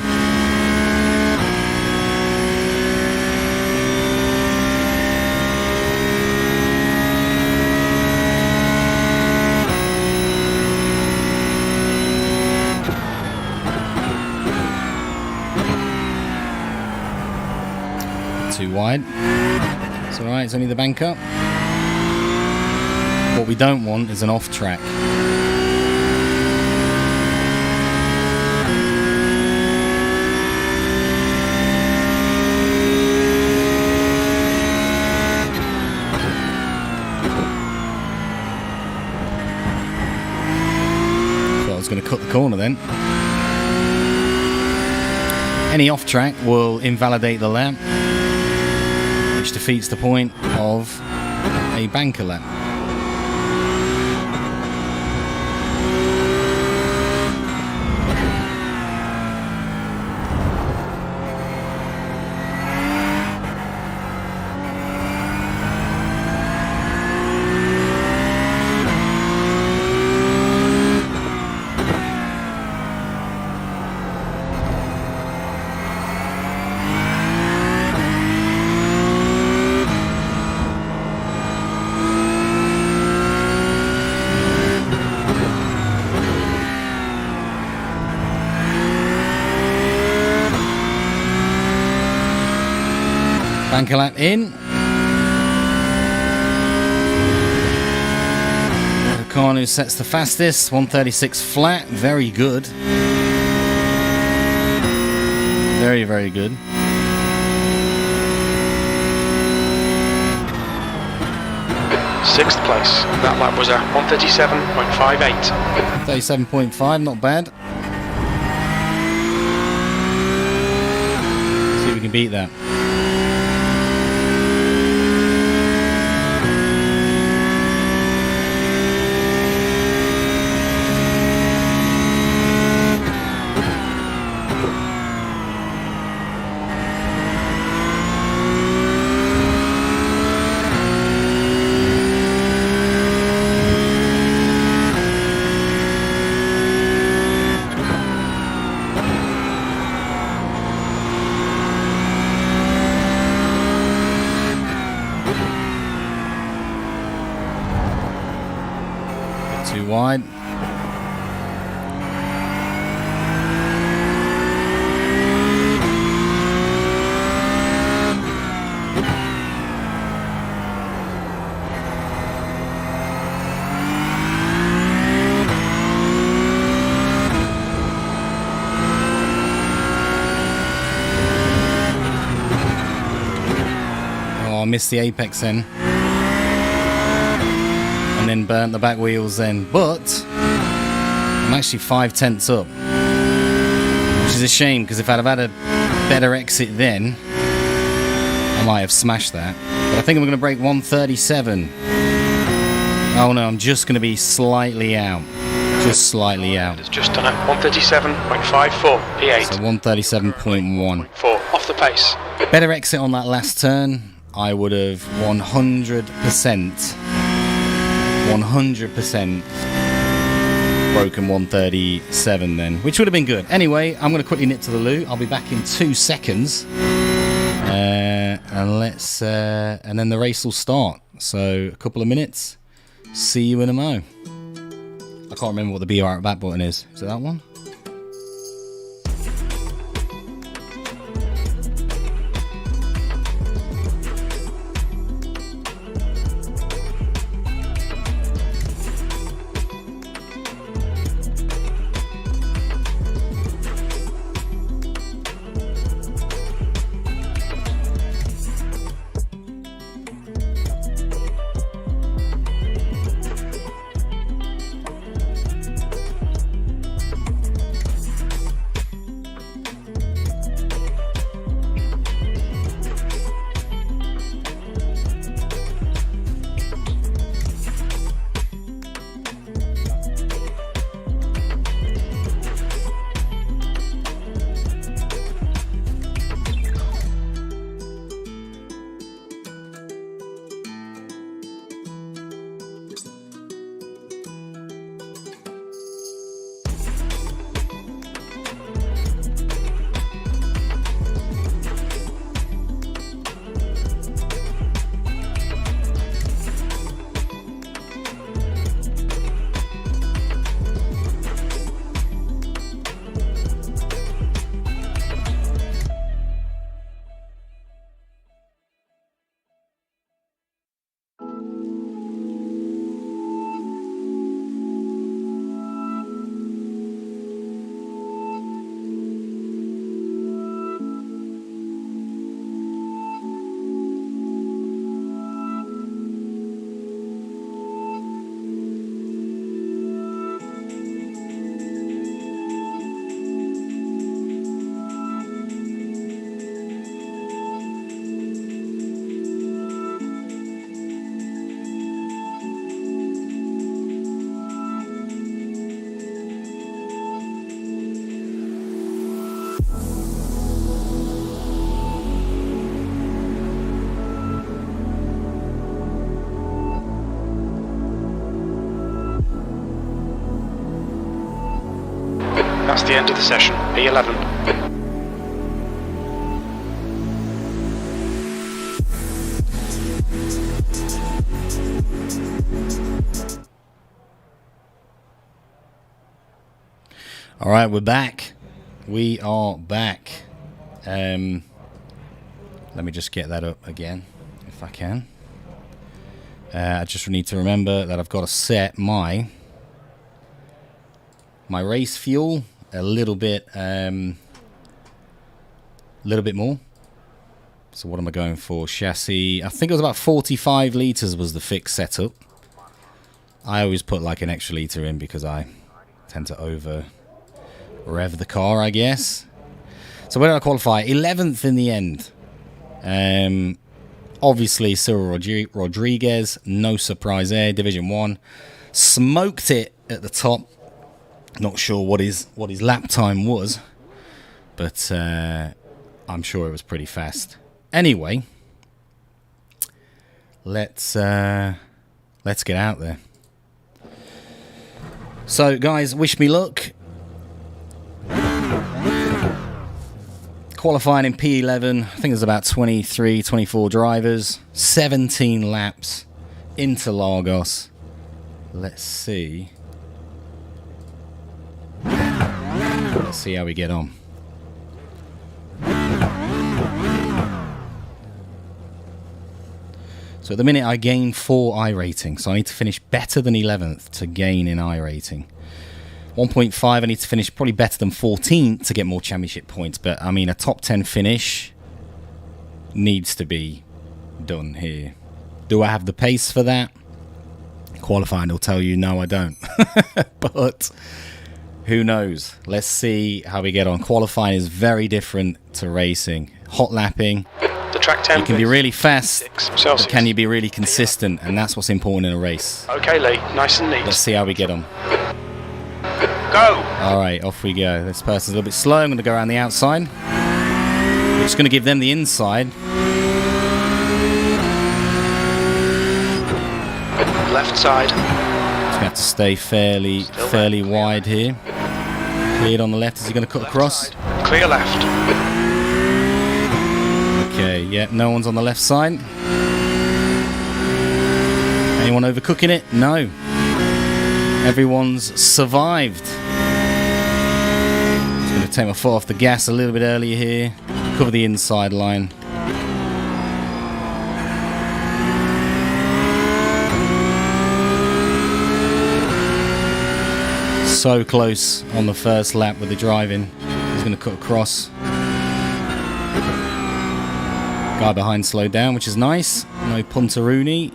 Speaker 2: Too wide. It's alright, it's only the banker. What we don't want is an off track. Going to cut the corner then. Any off track will invalidate the lap, which defeats the point of a banker lap. Bank a lap in. Kanu sets the fastest, 136 flat, very good. Very, very good.
Speaker 1: Sixth place. That lap was a 137.58.
Speaker 2: 37.5, not bad. See if we can beat that. Too wide. Oh, I missed the apex then. And then burnt the back wheels then, but I'm actually 5/10 up, which is a shame because if I'd have had a better exit then I might have smashed that. But I think I'm going to break 137. Oh no, I'm just going to be slightly out, just slightly out.
Speaker 1: It's just done at 137.54 P8.
Speaker 2: So 137.1.
Speaker 1: 4 off the pace.
Speaker 2: Better exit on that last turn. I would have 100% broken 137 then, which would have been good. Anyway, I'm going to quickly nip to the loo. I'll be back in 2 seconds, and then the race will start. So a couple of minutes. See you in a mo. I can't remember what the BR at back button is. Is it that one?
Speaker 1: That's the end of the session. P11.
Speaker 2: All right, we're back. We are back. Let me just get that up again, if I can. I just need to remember that I've got to set my race fuel a little bit more. So what am I going for? Chassis, I think it was about 45 litres was the fixed setup. I always put like an extra litre in because I tend to over rev the car, I guess. So where did I qualify? 11th in the end. Obviously Cyril Rodriguez, no surprise there. Division 1, smoked it at the top. Not sure what his lap time was, but I'm sure it was pretty fast. Anyway, let's get out there. So guys, wish me luck. Qualifying in P11, I think there's about 23, 24 drivers, 17 laps, Interlagos. Let's see how we get on. So at the minute I gain 4 iRating, so I need to finish better than 11th to gain in iRating. 1.5, I need to finish probably better than 14th to get more championship points, but I mean a top 10 finish needs to be done here. Do I have the pace for that? Qualifying will tell you no, I don't. But who knows? Let's see how we get on. Qualifying is very different to racing. Hot lapping,
Speaker 1: The track temp.
Speaker 2: you can be really fast,
Speaker 1: Celsius.
Speaker 2: but can you be really consistent? And that's what's important in a race.
Speaker 1: Okay, Lee, nice and neat.
Speaker 2: Let's see how we get on.
Speaker 1: Go!
Speaker 2: Alright, off we go. This person's a little bit slow. I'm going to go around the outside. We're just going to give them the inside.
Speaker 1: Left side.
Speaker 2: Just going to have to stay fairly wide here. Cleared on the left. Is he going to cut across?
Speaker 1: Side. Clear left.
Speaker 2: Okay, yeah, no one's on the left side. Anyone overcooking it? No. Everyone's survived. Just going to take my foot off the gas a little bit earlier here. Cover the inside line. So close on the first lap with the driving. He's going to cut across. Guy behind slowed down, which is nice. No Puntaruni.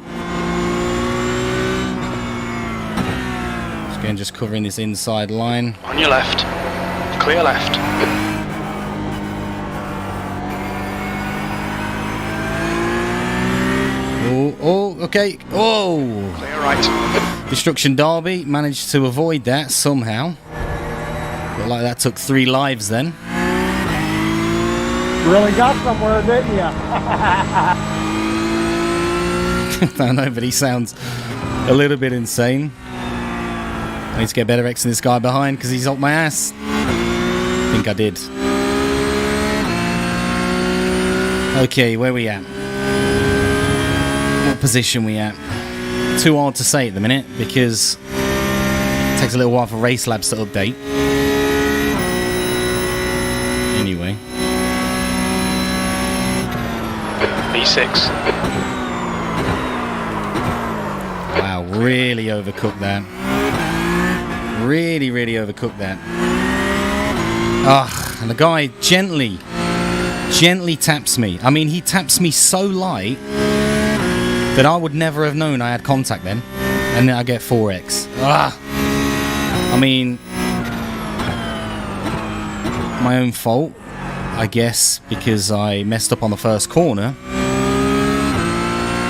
Speaker 2: Again, just covering this inside line.
Speaker 1: On your left. Clear left.
Speaker 2: Oh, okay. Oh!
Speaker 1: Clear right.
Speaker 2: Destruction Derby managed to avoid that somehow. Looked like that took 3 lives then.
Speaker 3: You really got somewhere, didn't you?
Speaker 2: I know, but he sounds a little bit insane. I need to get better X than this guy behind because he's up my ass. I think I did. Okay, where we at? What position we at? Too hard to say at the minute because it takes a little while for race labs to update. Anyway.
Speaker 1: B6.
Speaker 2: Wow, really overcooked that. Really overcooked that. Ah, and the guy gently taps me. I mean, he taps me so light that I would never have known I had contact then. And then I get 4x. Ah! I mean, my own fault, I guess, because I messed up on the first corner.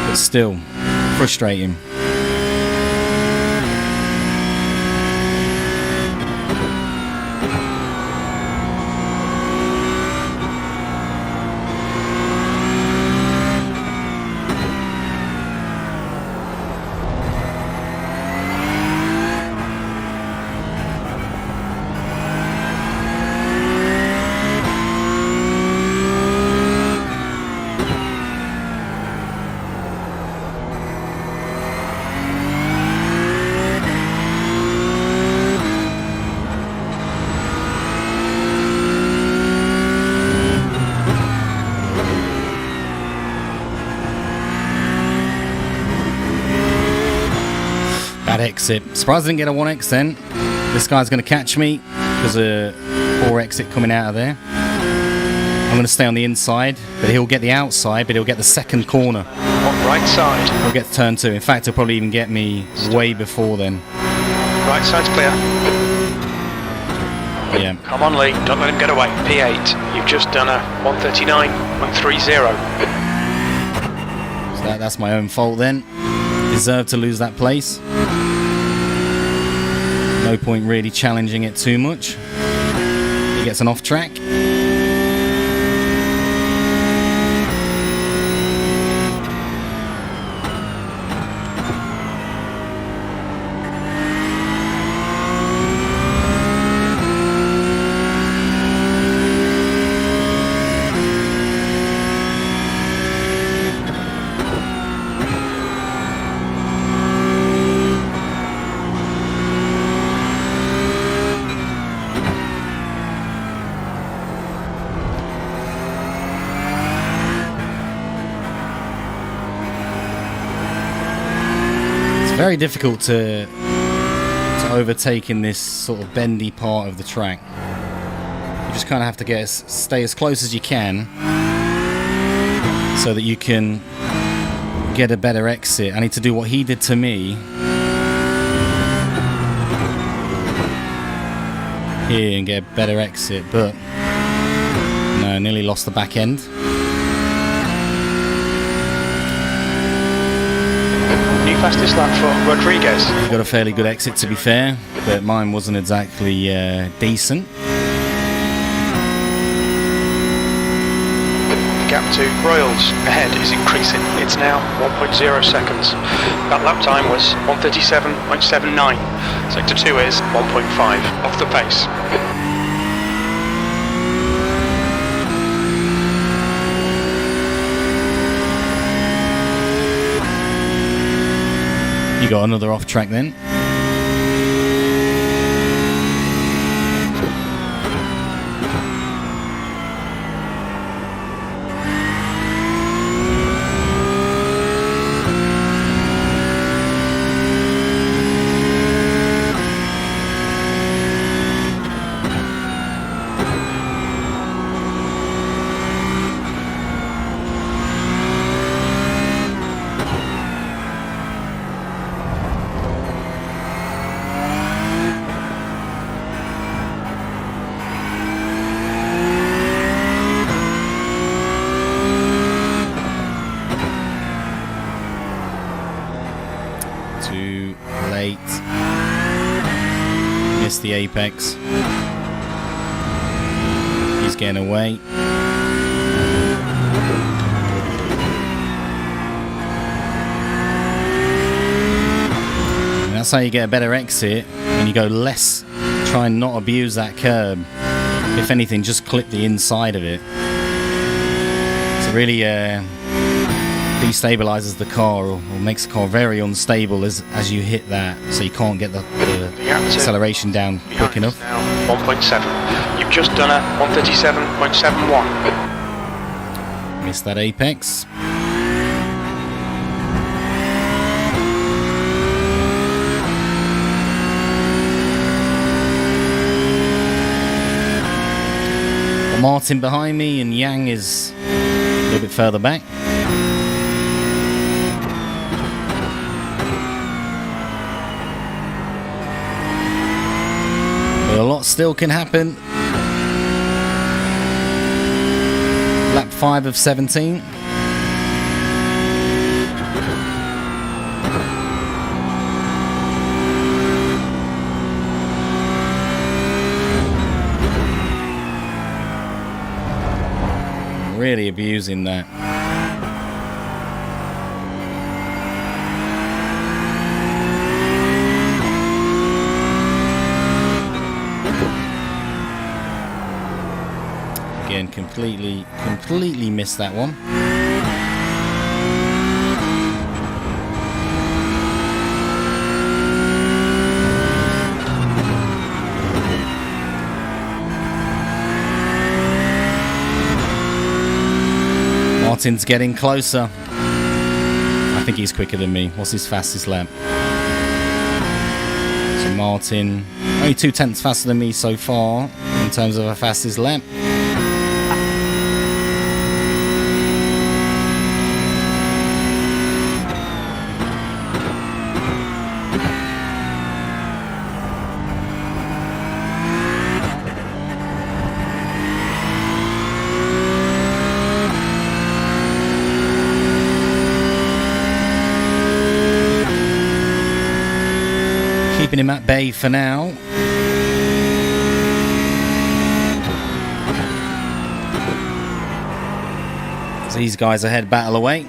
Speaker 2: But still, frustrating. Bad exit. Surprised I didn't get a 1x then. This guy's going to catch me because a poor exit coming out of there. I'm going to stay on the inside, but he'll get the outside, but he'll get the second corner.
Speaker 1: On right side.
Speaker 2: He'll get to turn 2. In fact, he'll probably even get me way before then.
Speaker 1: Right side's clear.
Speaker 2: Yeah.
Speaker 1: Come on, Lee. Don't let him get away. P8. You've just done a 139, 130.
Speaker 2: So that's my own fault then. Deserved to lose that place. No point really challenging it too much. He gets an off track. Very difficult to overtake in this sort of bendy part of the track. You just kind of have to stay as close as you can so that you can get a better exit. I need to do what he did to me here and get a better exit, but no, I nearly lost the back end.
Speaker 1: Fastest lap for Rodriguez.
Speaker 2: He got a fairly good exit to be fair, but mine wasn't exactly decent.
Speaker 1: The gap to Royals ahead is increasing. It's now 1.0 seconds. That lap time was 137.79. Sector 2 is 1.5 off the pace.
Speaker 2: You got another off track then. Missed the apex. He's getting away. And that's how you get a better exit, and you go less, try and not abuse that curb. If anything, just clip the inside of it. So really destabilizes the car or makes the car very unstable as you hit that, so you can't get the acceleration down quick enough.
Speaker 1: 1.7. You've just done a 137.71.
Speaker 2: Missed that apex. Got Martin behind me and Yang is a little bit further back. A lot still can happen. Lap 5 of 17. Really abusing that. Again, completely missed that one. Martin's getting closer. I think he's quicker than me. What's his fastest lap? Martin, only 2/10 faster than me so far in terms of a fastest lap. Keeping him at bay for now. So these guys ahead battle away.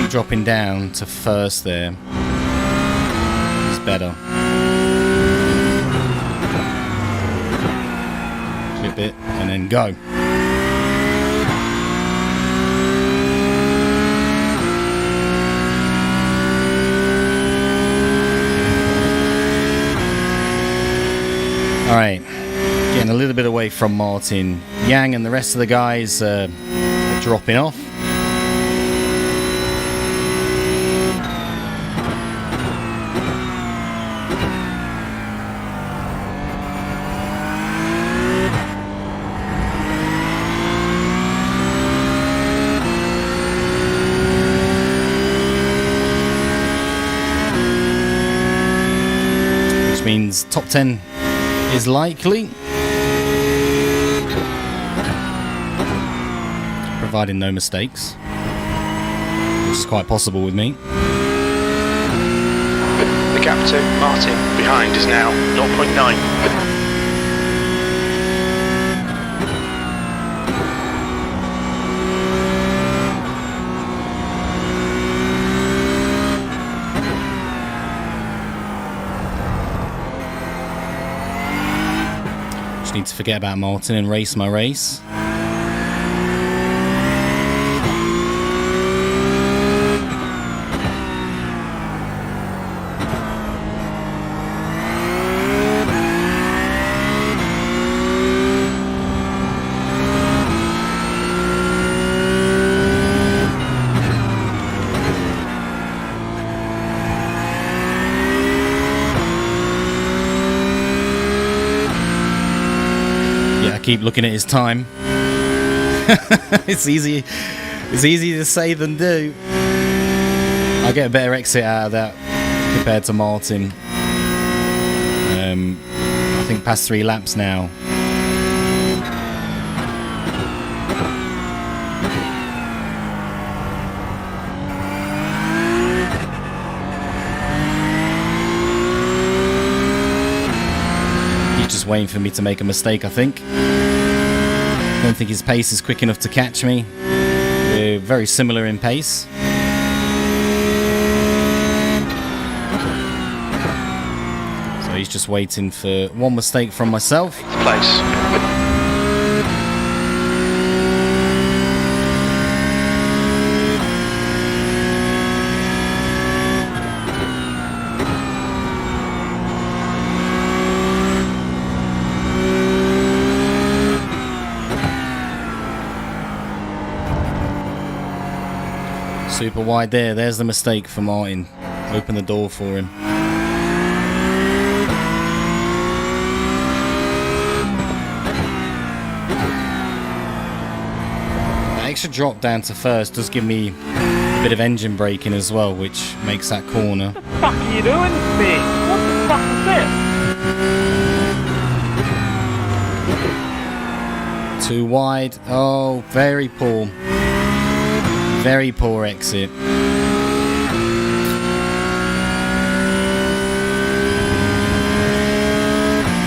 Speaker 2: Dropping down to first there is better. Clip it and then go. Alright, getting a little bit away from Martin. Yang and the rest of the guys are dropping off. Means top 10 is likely, providing no mistakes, which is quite possible with me.
Speaker 1: The gap to Martin behind is now 0.9.
Speaker 2: Need to forget about Martin and race my race. Keep looking at his time. It's easy to say than do. I'll get a better exit out of that compared to Martin. I think past 3 laps now. He's just waiting for me to make a mistake, I think. I don't think his pace is quick enough to catch me. We're very similar in pace. So he's just waiting for one mistake from myself.
Speaker 1: Place.
Speaker 2: Super wide there. There's the mistake for Martin. Open the door for him. That extra drop down to first does give me a bit of engine braking as well, which makes that corner.
Speaker 3: What the fuck are you doing, mate? What the fuck is this?
Speaker 2: Too wide. Oh, very poor. Very poor exit.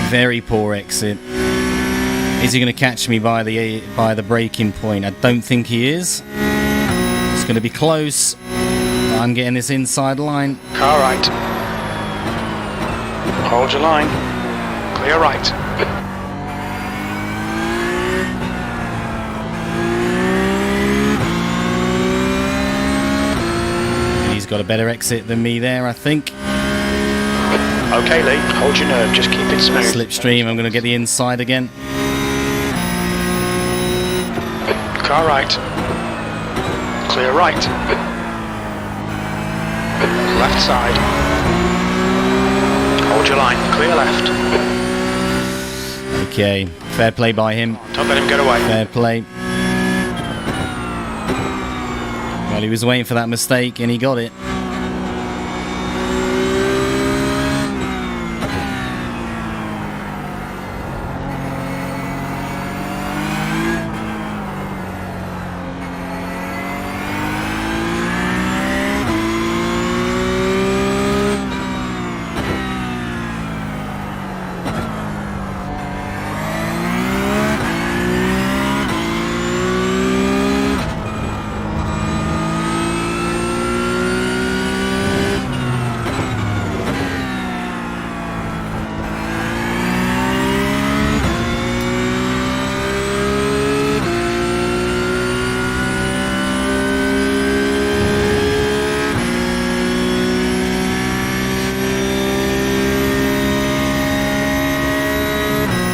Speaker 2: Very poor exit. Is he going to catch me by the braking point? I don't think he is. It's going to be close. I'm getting this inside line.
Speaker 1: Car right. Hold your line. Clear right.
Speaker 2: He's got a better exit than me there, I think.
Speaker 1: Okay, Lee. Hold your nerve. Just keep it smooth.
Speaker 2: Slipstream. I'm going to get the inside again.
Speaker 1: Car right. Clear right. Left side. Hold your line. Clear left.
Speaker 2: Okay. Fair play by him.
Speaker 1: Don't let him get away.
Speaker 2: Fair play. Well, he was waiting for that mistake and he got it.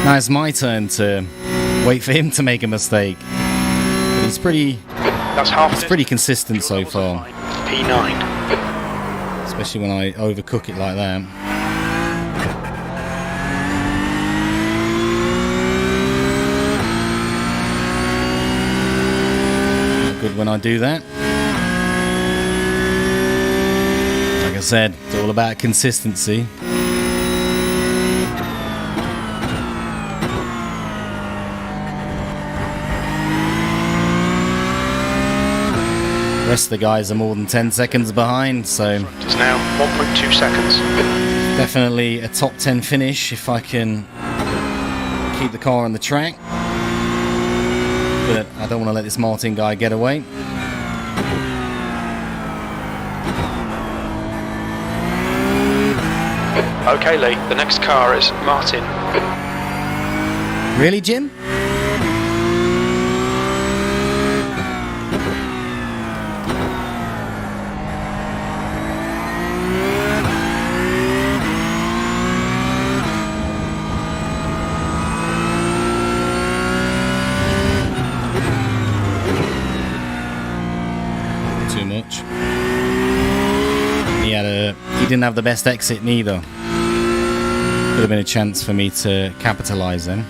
Speaker 2: Now it's my turn to wait for him to make a mistake. But he's pretty consistent so far.
Speaker 1: P9.
Speaker 2: Especially when I overcook it like that. Not good when I do that. Like I said, it's all about consistency. The rest of the guys are more than 10 seconds behind, so
Speaker 1: It's now 1.2 seconds.
Speaker 2: definitely a top 10 finish if I can keep the car on the track. But I don't want to let this Martin guy get away.
Speaker 1: Okay, Lee, the next car is Martin.
Speaker 2: Really, Jim? He didn't have the best exit neither. Could have been a chance for me to capitalise then.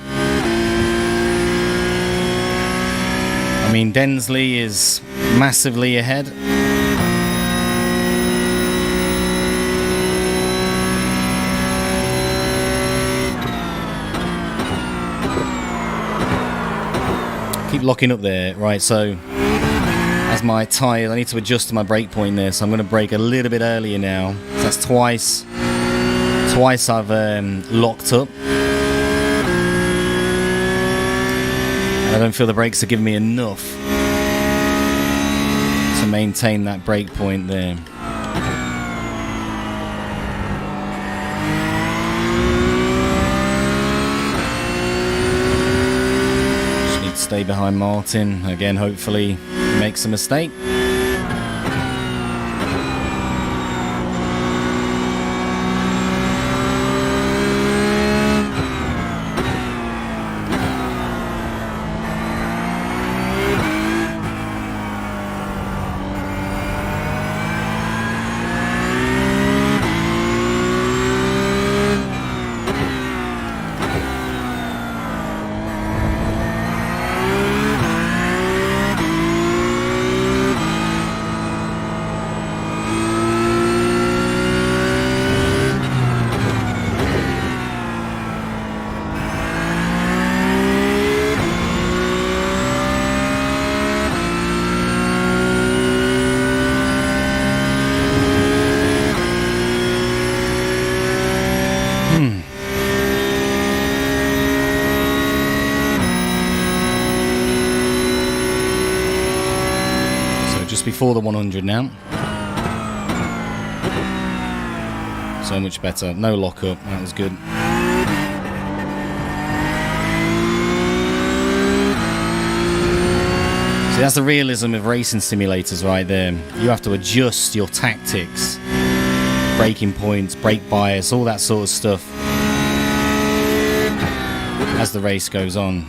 Speaker 2: I mean, Densley is massively ahead. Keep locking up there. Right, so as my tyre, I need to adjust to my brake point there, so I'm going to brake a little bit earlier now. So that's twice I've locked up. I don't feel the brakes are giving me enough to maintain that brake point there. Just need to stay behind Martin again. Hopefully he makes a mistake. before the 100 now. So much better. No lockup. That was good. See, that's the realism of racing simulators right there. You have to adjust your tactics, braking points, brake bias, all that sort of stuff as the race goes on.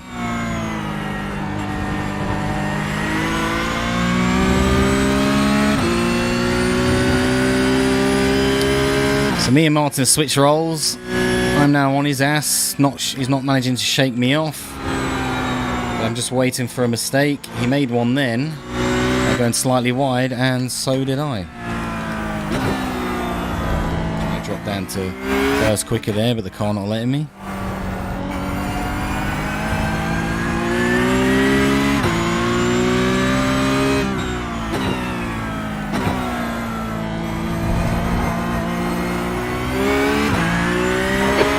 Speaker 2: So me and Martin switch roles. I'm now on his ass. He's not managing to shake me off. I'm just waiting for a mistake. He made one then. I'm going slightly wide, and so did I. I dropped down to first quicker there, but the car not letting me.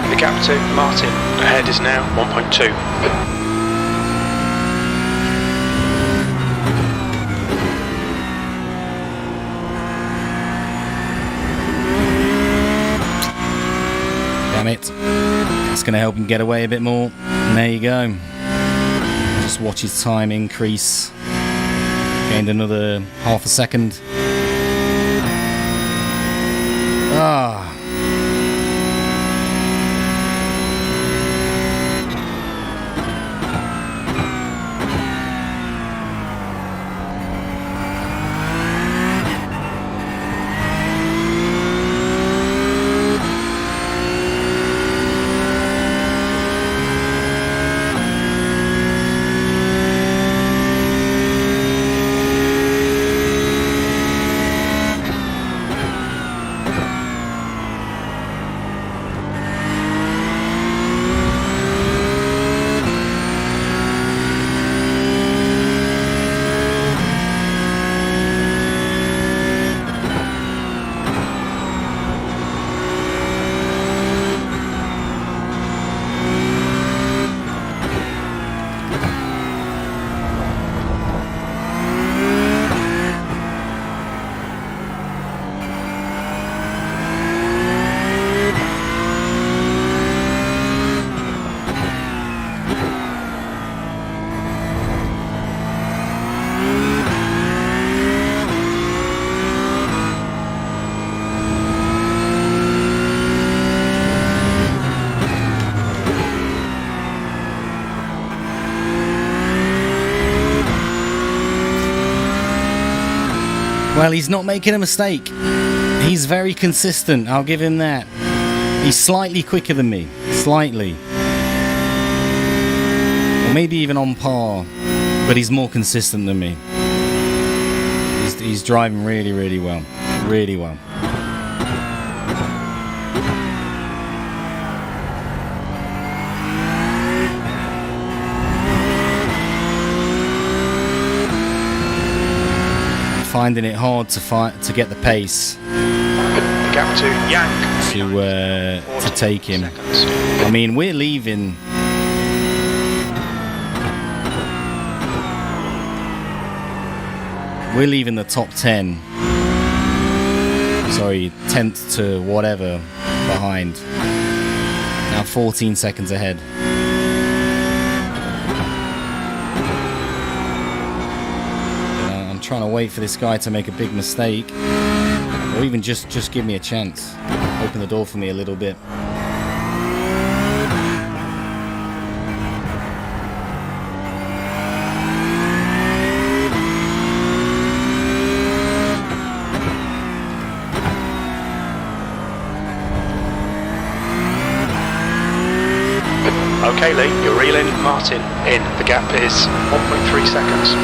Speaker 1: The gap to Martin ahead is now 1.2.
Speaker 2: Damn it. That's going to help him get away a bit more. And there you go. Just watch his time increase. Gained another half a second. Ah. Well, he's not making a mistake. He's very consistent, I'll give him that. He's slightly quicker than me. Slightly. Or maybe even on par. But he's more consistent than me. He's driving really, really well. Really well. Finding it hard to get the pace
Speaker 1: The gap to Yang
Speaker 2: to take him. I mean, we're leaving the top 10. Sorry, 10th to whatever behind. Now 14 seconds ahead. Trying to wait for this guy to make a big mistake, or even just give me a chance, open the door for me a little bit.
Speaker 1: Okay, Lee, you're reeling Martin in. The gap is 1.3 seconds.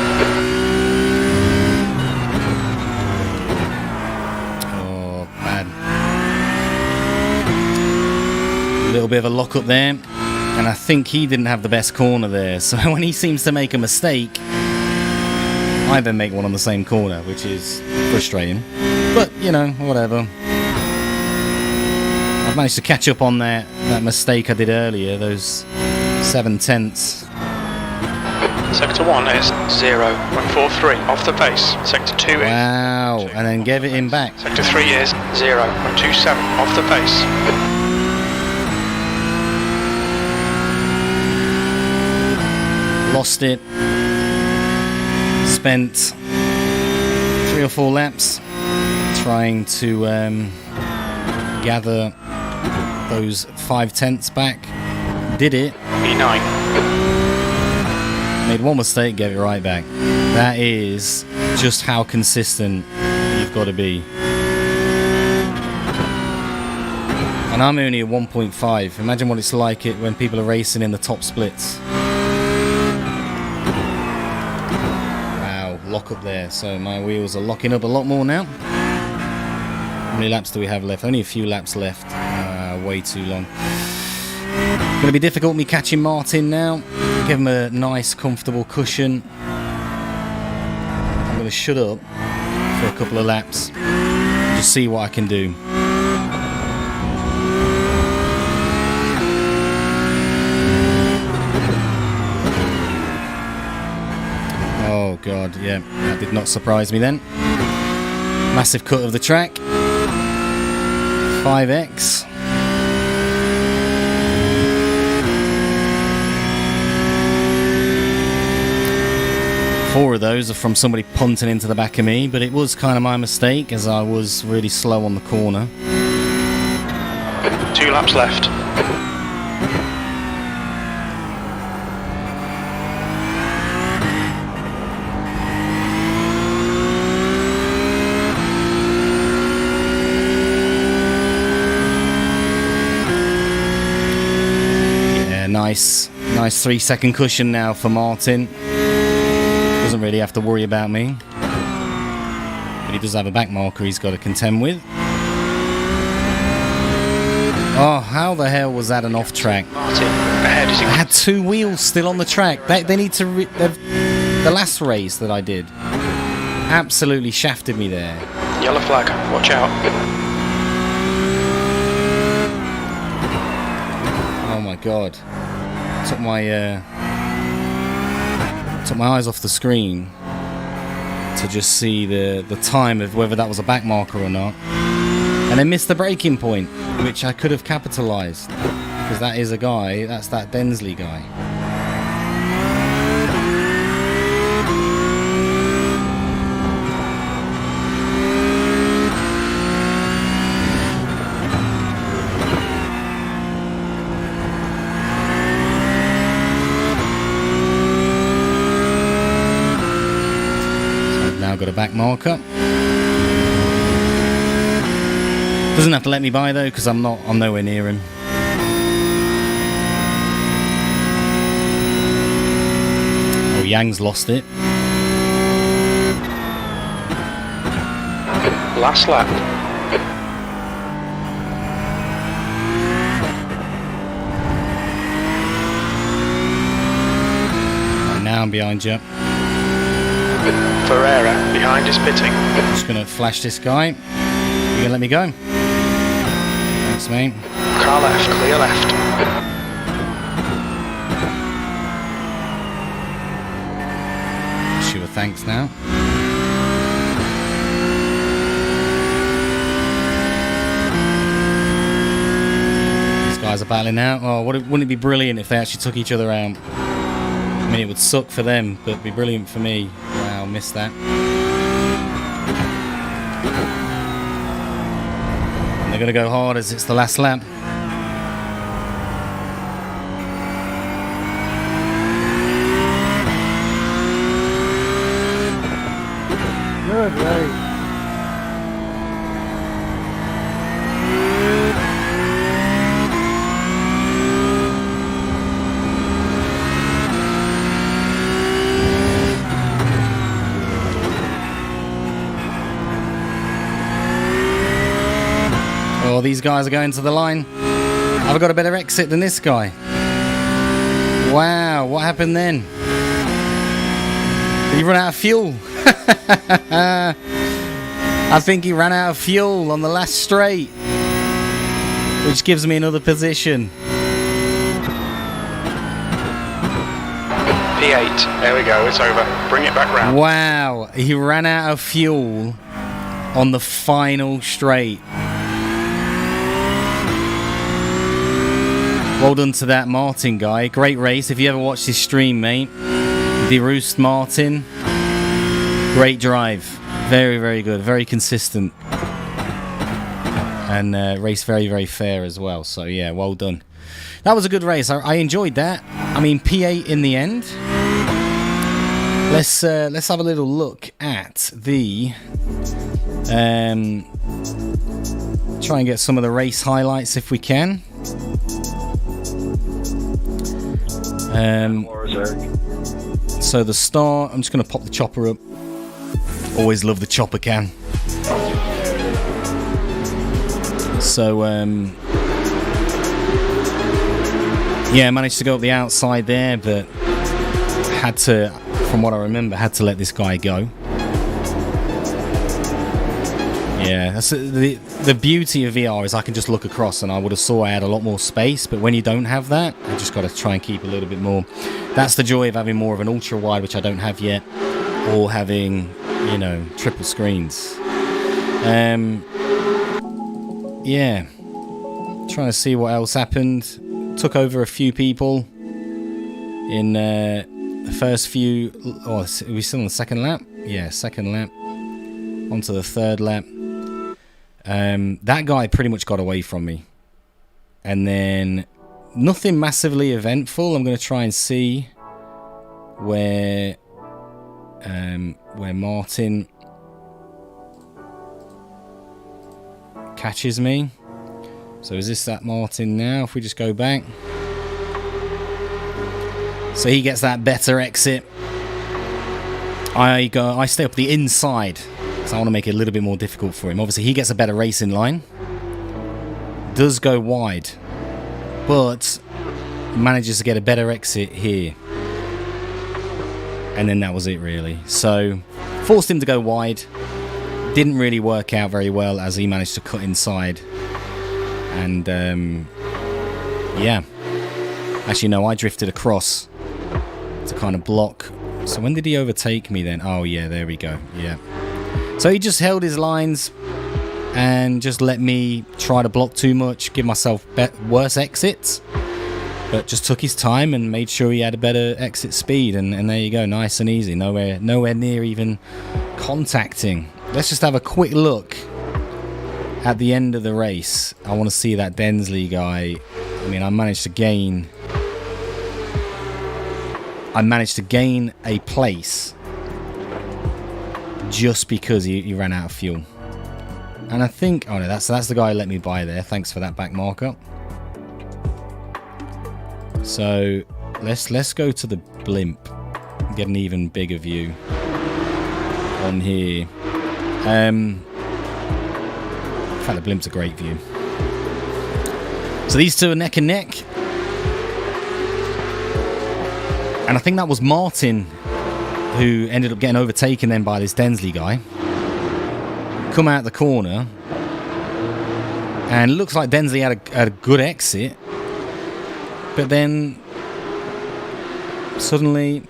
Speaker 2: A little bit of a lock up there, and I think he didn't have the best corner there, so when he seems to make a mistake, I then make one on the same corner, which is frustrating, but you know, whatever. I've managed to catch up on that mistake I did earlier, those 7 tenths.
Speaker 1: Sector 1 is 0.43 off the pace. Sector 2 is...
Speaker 2: Wow, and then gave it him back.
Speaker 1: Sector 3 is 0.27 off the pace.
Speaker 2: Lost it. Spent 3 or 4 laps trying to gather those 5/10 back. Did it.
Speaker 1: B9.
Speaker 2: Made one mistake, gave it right back. That is just how consistent you've got to be. And I'm only at 1.5. Imagine what it's like when people are racing in the top splits. Wow, lock up there. So my wheels are locking up a lot more now. How many laps do we have left? Only a few laps left. Way too long. Going to be difficult me catching Martin now. Give him a nice comfortable cushion. I'm going to shut up for a couple of laps. Just see what I can do. Oh god, yeah, that did not surprise me then. Massive cut of the track. 5x. Four of those are from somebody punting into the back of me, but it was kind of my mistake as I was really slow on the corner.
Speaker 1: 2 laps left.
Speaker 2: Yeah, nice 3-second cushion now for Martin. Doesn't really have to worry about me, but he does have a back marker he's got to contend with. Oh, how the hell was that an off track?
Speaker 1: Martin, ahead is...
Speaker 2: I had 2 wheels still on the track. They need to... the last race that I did absolutely shafted me there.
Speaker 1: Yellow flag, watch out.
Speaker 2: Oh my god. Took my eyes off the screen to just see the time of whether that was a back marker or not, and then missed the braking point, which I could have capitalised, because that is a guy, that's that Densley guy. Got a back marker. Doesn't have to let me by though, because I'm nowhere near him. Oh, Yang's lost it.
Speaker 1: Last lap.
Speaker 2: Right, now I'm behind you.
Speaker 1: Ferreira behind is pitting.
Speaker 2: I'm just gonna flash this guy. You gonna let me go? Thanks, mate.
Speaker 1: Car left, clear left.
Speaker 2: Sure, thanks now. These guys are battling out. Oh, wouldn't it be brilliant if they actually took each other out? I mean, it would suck for them, but it'd be brilliant for me. Wow, missed that. And they're going to go hard as it's the last lap.
Speaker 3: Good race.
Speaker 2: Oh, these guys are going to the line. Have I got a better exit than this guy? Wow, what happened then? Did he run out of fuel? I think he ran out of fuel on the last straight, which gives me another position.
Speaker 1: P8. There we go, it's over. Bring it back round.
Speaker 2: Wow, he ran out of fuel on the final straight. Well done to that Martin guy. Great race. If you ever watched his stream, mate. De-Roost Martin. Great drive. Very, very good. Very consistent. And race very, very fair as well. So, yeah, well done. That was a good race. I enjoyed that. I mean, P8 in the end. Let's have a little look at the... try and get some of the race highlights if we can. So the start, I'm just going to pop the chopper up. Always love the chopper cam. So, yeah, managed to go up the outside there, but had to, from what I remember, had to let this guy go. Yeah, that's the beauty of VR is I can just look across, and I would have saw I had a lot more space, but when you don't have that, I just got to try and keep a little bit more. That's the joy of having more of an ultra wide, which I don't have yet, or having, you know, triple screens. Yeah, trying to see what else happened. Took over a few people in the first few. Oh, are we still on the second lap? Yeah, second lap. Onto the third lap. That guy pretty much got away from me. And then nothing massively eventful. I'm going to try and see where Martin catches me. So is this that Martin now? If we just go back. So he gets that better exit. I stay up the inside. So I want to make it a little bit more difficult for him. Obviously, he gets a better racing line. Does go wide. But manages to get a better exit here. And then that was it, really. So, forced him to go wide. Didn't really work out very well as he managed to cut inside. And, yeah. Actually, no, I drifted across to kind of block. So when did he overtake me then? Oh, yeah, there we go. Yeah. So he just held his lines and just let me try to block too much, give myself worse exits, but just took his time and made sure he had a better exit speed, and there you go, nice and easy, nowhere near even contacting. Let's just have a quick look at the end of the race. I want to see that Densley guy. I mean, I managed to gain a place just because he ran out of fuel. And I think, oh no, that's the guy who let me by there. Thanks for that back markup. So let's go to the blimp, get an even bigger view on here. In fact, the blimp's a great view. So these two are neck and neck, and I think that was Martin who ended up getting overtaken then by this Densley guy. Come out the corner, and it looks like Densley had a good exit, but then suddenly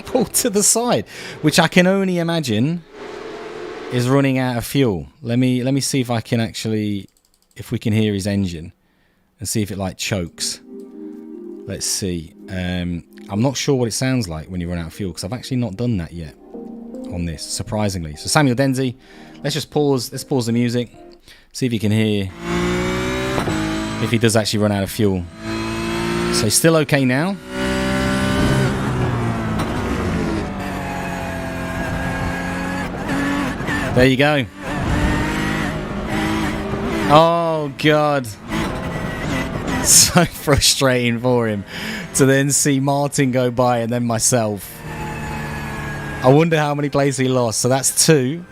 Speaker 2: pulled to the side, which I can only imagine is running out of fuel. Let me see if I can actually, if we can hear his engine and see if it like chokes. Let's see. I'm not sure what it sounds like when you run out of fuel, because I've actually not done that yet on this, surprisingly. So Samuel Denzi, let's pause the music, see if you can hear if he does actually run out of fuel. So he's still okay now. There you go. Oh God. So frustrating for him to then see Martin go by and then myself. I wonder how many places he lost. So that's 2.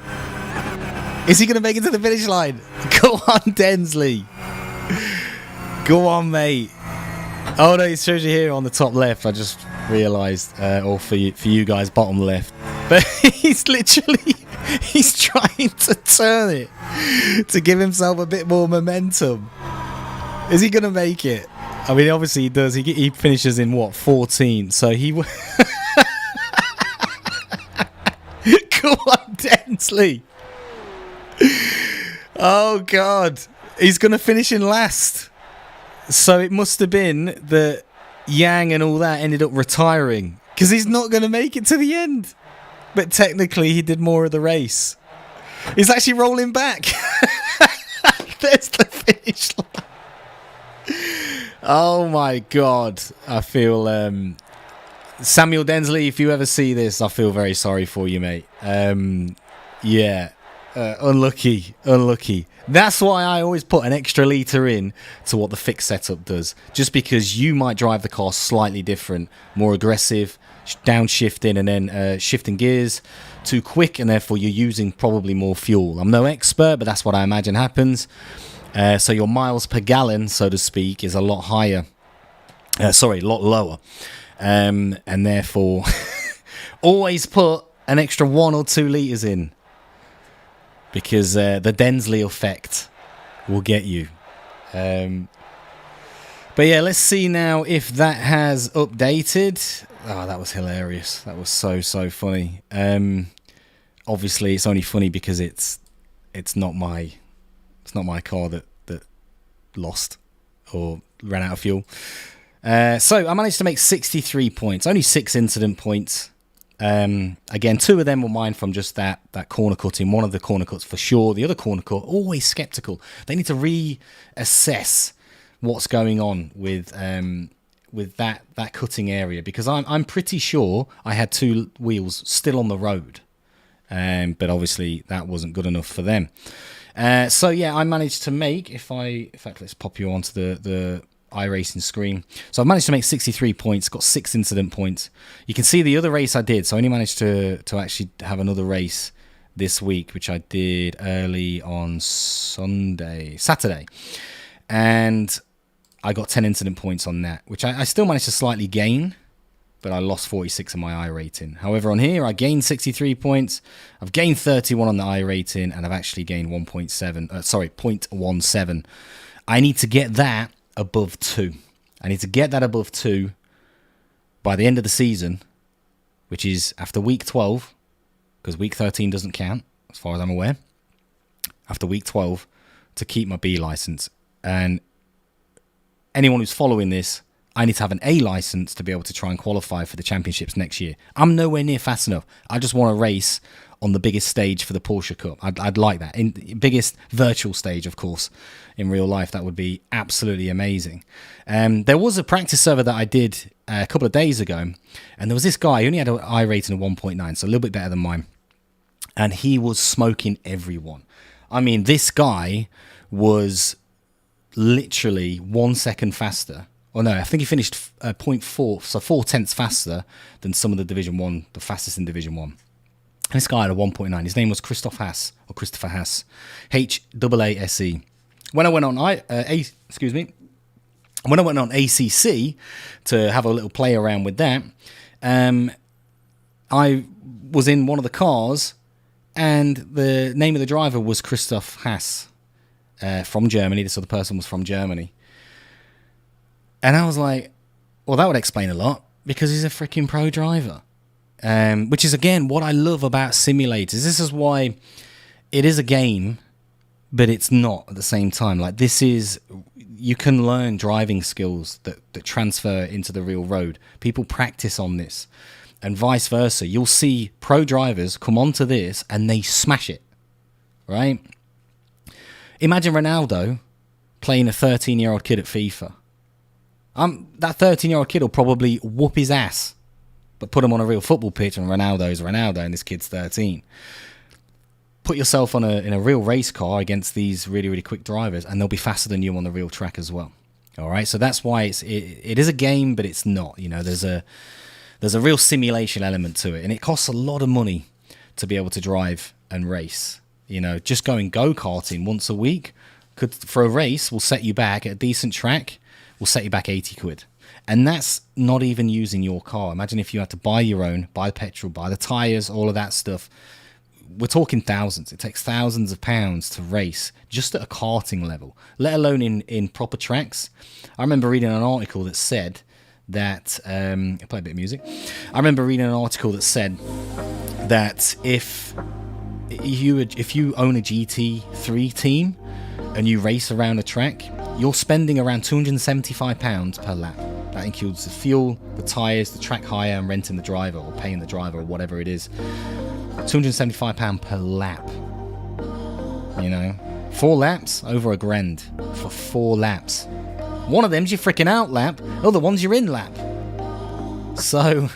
Speaker 2: Is he going to make it to the finish line? Go on, Densley. Go on, mate. Oh no, it shows you here on the top left. I just realised, or for you guys, bottom left. But he's trying to turn it to give himself a bit more momentum. Is he going to make it? I mean, obviously he does. He finishes in what, 14th. So he. Come on, Densley. Oh God, he's gonna finish in last. So it must have been that Yang and all that ended up retiring because he's not gonna make it to the end. But technically, he did more of the race. He's actually rolling back. There's the finish line. Oh my God. I feel Samuel Densley, if you ever see this, I feel very sorry for you, mate. Unlucky. That's why I always put an extra litre in to what the fixed setup does. Just because you might drive the car slightly different, more aggressive, downshifting and then shifting gears too quick, and therefore you're using probably more fuel. I'm no expert, but that's what I imagine happens. So your miles per gallon, so to speak, is a lot higher. A lot lower. And therefore, always put an extra 1 or 2 litres in. Because the Densley effect will get you. But yeah, let's see now if that has updated. Oh, that was hilarious. That was so funny. Obviously, it's only funny because it's not my car that lost or ran out of fuel. So I managed to make 63 points. Only 6 incident points. Again, 2 of them were mine from just that corner cutting. One of the corner cuts for sure. The other corner cut, always skeptical. They need to reassess what's going on with that cutting area, because I'm pretty sure I had 2 wheels still on the road, but obviously that wasn't good enough for them. So yeah, I managed to make, in fact, let's pop you onto the iRacing screen. So I've managed to make 63 points, got 6 incident points. You can see the other race I did, so I only managed to actually have another race this week, which I did early on Saturday. And I got 10 incident points on that, which I still managed to slightly gain, but I lost 46 in my I rating. However, on here, I gained 63 points. I've gained 31 on the I rating, and I've actually gained 0.17. I need to get that above 2. I need to get that above 2 by the end of the season, which is after week 12, because week 13 doesn't count, as far as I'm aware. After week 12, to keep my B license. And anyone who's following this, I need to have an A license to be able to try and qualify for the championships next year. I'm nowhere near fast enough. I just want to race on the biggest stage for the Porsche Cup. I'd like that. In biggest virtual stage, of course. In real life, that would be absolutely amazing. There was a practice server that I did a couple of days ago, and there was this guy who only had an I rating of 1.9, so a little bit better than mine. And he was smoking everyone. I mean, this guy was literally 1 second faster. Oh no, I think he finished 0.4, so 4/10 faster than some of the Division 1, the fastest in Division 1. And this guy had a 1.9. His name was Christopher Haas. H-A-A-S-E. When I went on when I went on ACC to have a little play around with that, I was in one of the cars, and the name of the driver was Christoph Haas from Germany. This other person was from Germany. And I was like, well, that would explain a lot, because he's a freaking pro driver. Which is, again, what I love about simulators. This is why it is a game, but it's not at the same time. Like, this is, you can learn driving skills that transfer into the real road. People practice on this, and vice versa. You'll see pro drivers come onto this and they smash it, right? Imagine Ronaldo playing a 13-year-old kid at FIFA. That 13-year-old kid will probably whoop his ass, but put him on a real football pitch, and Ronaldo's Ronaldo, and this kid's 13. Put yourself in a real race car against these really, really quick drivers, and they'll be faster than you on the real track as well. All right, so that's why it is a game, but it's not. You know, there's a real simulation element to it, and it costs a lot of money to be able to drive and race. You know, just going go-karting once a week for a race will set you back at a decent track. Will set you back 80 quid. And that's not even using your car. Imagine if you had to buy your own, buy petrol, buy the tyres, all of that stuff. we're talking thousands. It takes thousands of pounds to race just at a karting level, let alone in proper tracks. I remember reading an article that said that play a bit of music. I remember reading an article that said that if you own a GT3 team and you race around a track, you're spending around £275 per lap. That includes the fuel, the tyres, the track hire, and renting the driver or paying the driver or whatever it is. £275 per lap. 4 laps, over £1,000 for 4 laps. One of them's your freaking out lap, other one's your in lap. So,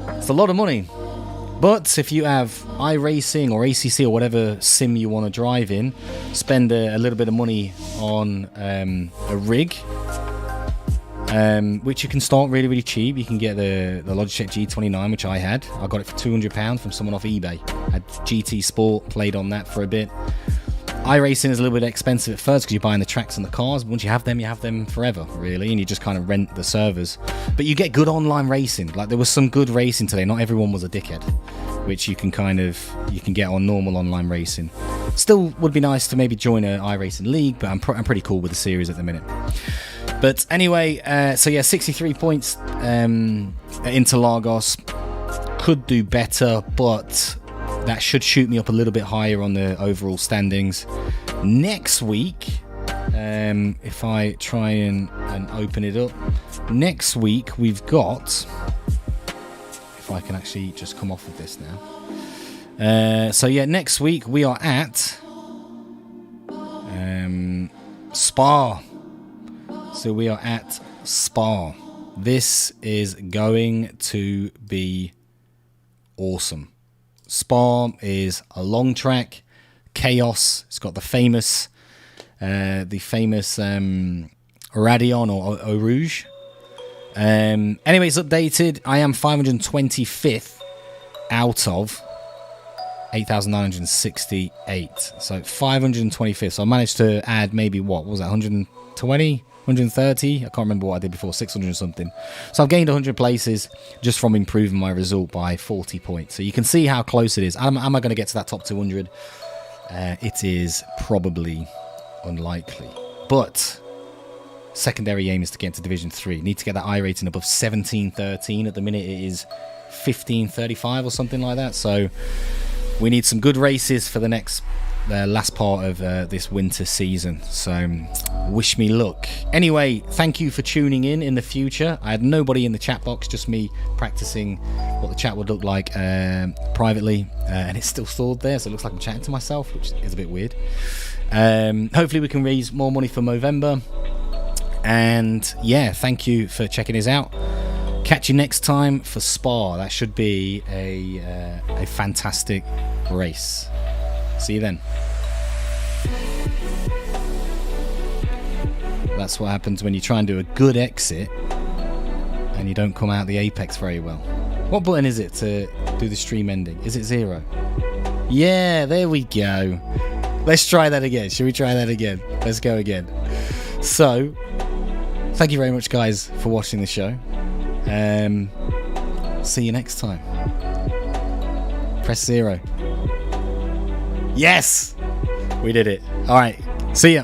Speaker 2: it's a lot of money. But if you have iRacing or ACC or whatever sim you want to drive in, spend a little bit of money on a rig, which you can start really, really cheap. You can get the Logitech G29, which I had. I got it for £200 from someone off eBay. I had GT Sport, played on that for a bit. iRacing is a little bit expensive at first because you're buying the tracks and the cars. But once you have them forever, really, and you just kind of rent the servers. But you get good online racing. Like, there was some good racing today. Not everyone was a dickhead, which you can get on normal online racing. Still would be nice to maybe join an iRacing league, but I'm pretty cool with the series at the minute. But anyway, 63 points at Interlagos. Could do better, but that should shoot me up a little bit higher on the overall standings. Next week, if I try and open it up, next week we've got, if I can actually just come off of this now. Next week we are at Spa. So we are at Spa. This is going to be awesome. Spa is a long track, chaos. It's got the famous Radion or Eau Rouge. Anyway, it's updated. I am 525th out of 8,968. So 525th. So I managed to add maybe, what was that, 120? 130? I can't remember what I did before, 600 or something. So I've gained 100 places just from improving my result by 40 points. So you can see how close it is. Am I going to get to that top 200? It is probably unlikely. But secondary aim is to get into Division 3. Need to get that I rating above 1713. At the minute it is 1535 or something like that. So we need some good races for the last part of this winter season. So wish me luck. Anyway, thank you for tuning in the future. I had nobody in the chat box, just me practicing what the chat would look like privately, and it's still stored there, so it looks like I'm chatting to myself, which is a bit weird. Hopefully we can raise more money for Movember, and yeah, thank you for checking us out. Catch you next time for Spa. That should be a fantastic race. See you then. That's what happens when you try and do a good exit and you don't come out the apex very well. What button is it to do the stream ending? Is it 0? Yeah, there we go. Let's try that again. Should we try that again? Let's go again. So, thank you very much, guys, for watching the show. See you next time. Press 0. Yes! We did it. Alright, see ya.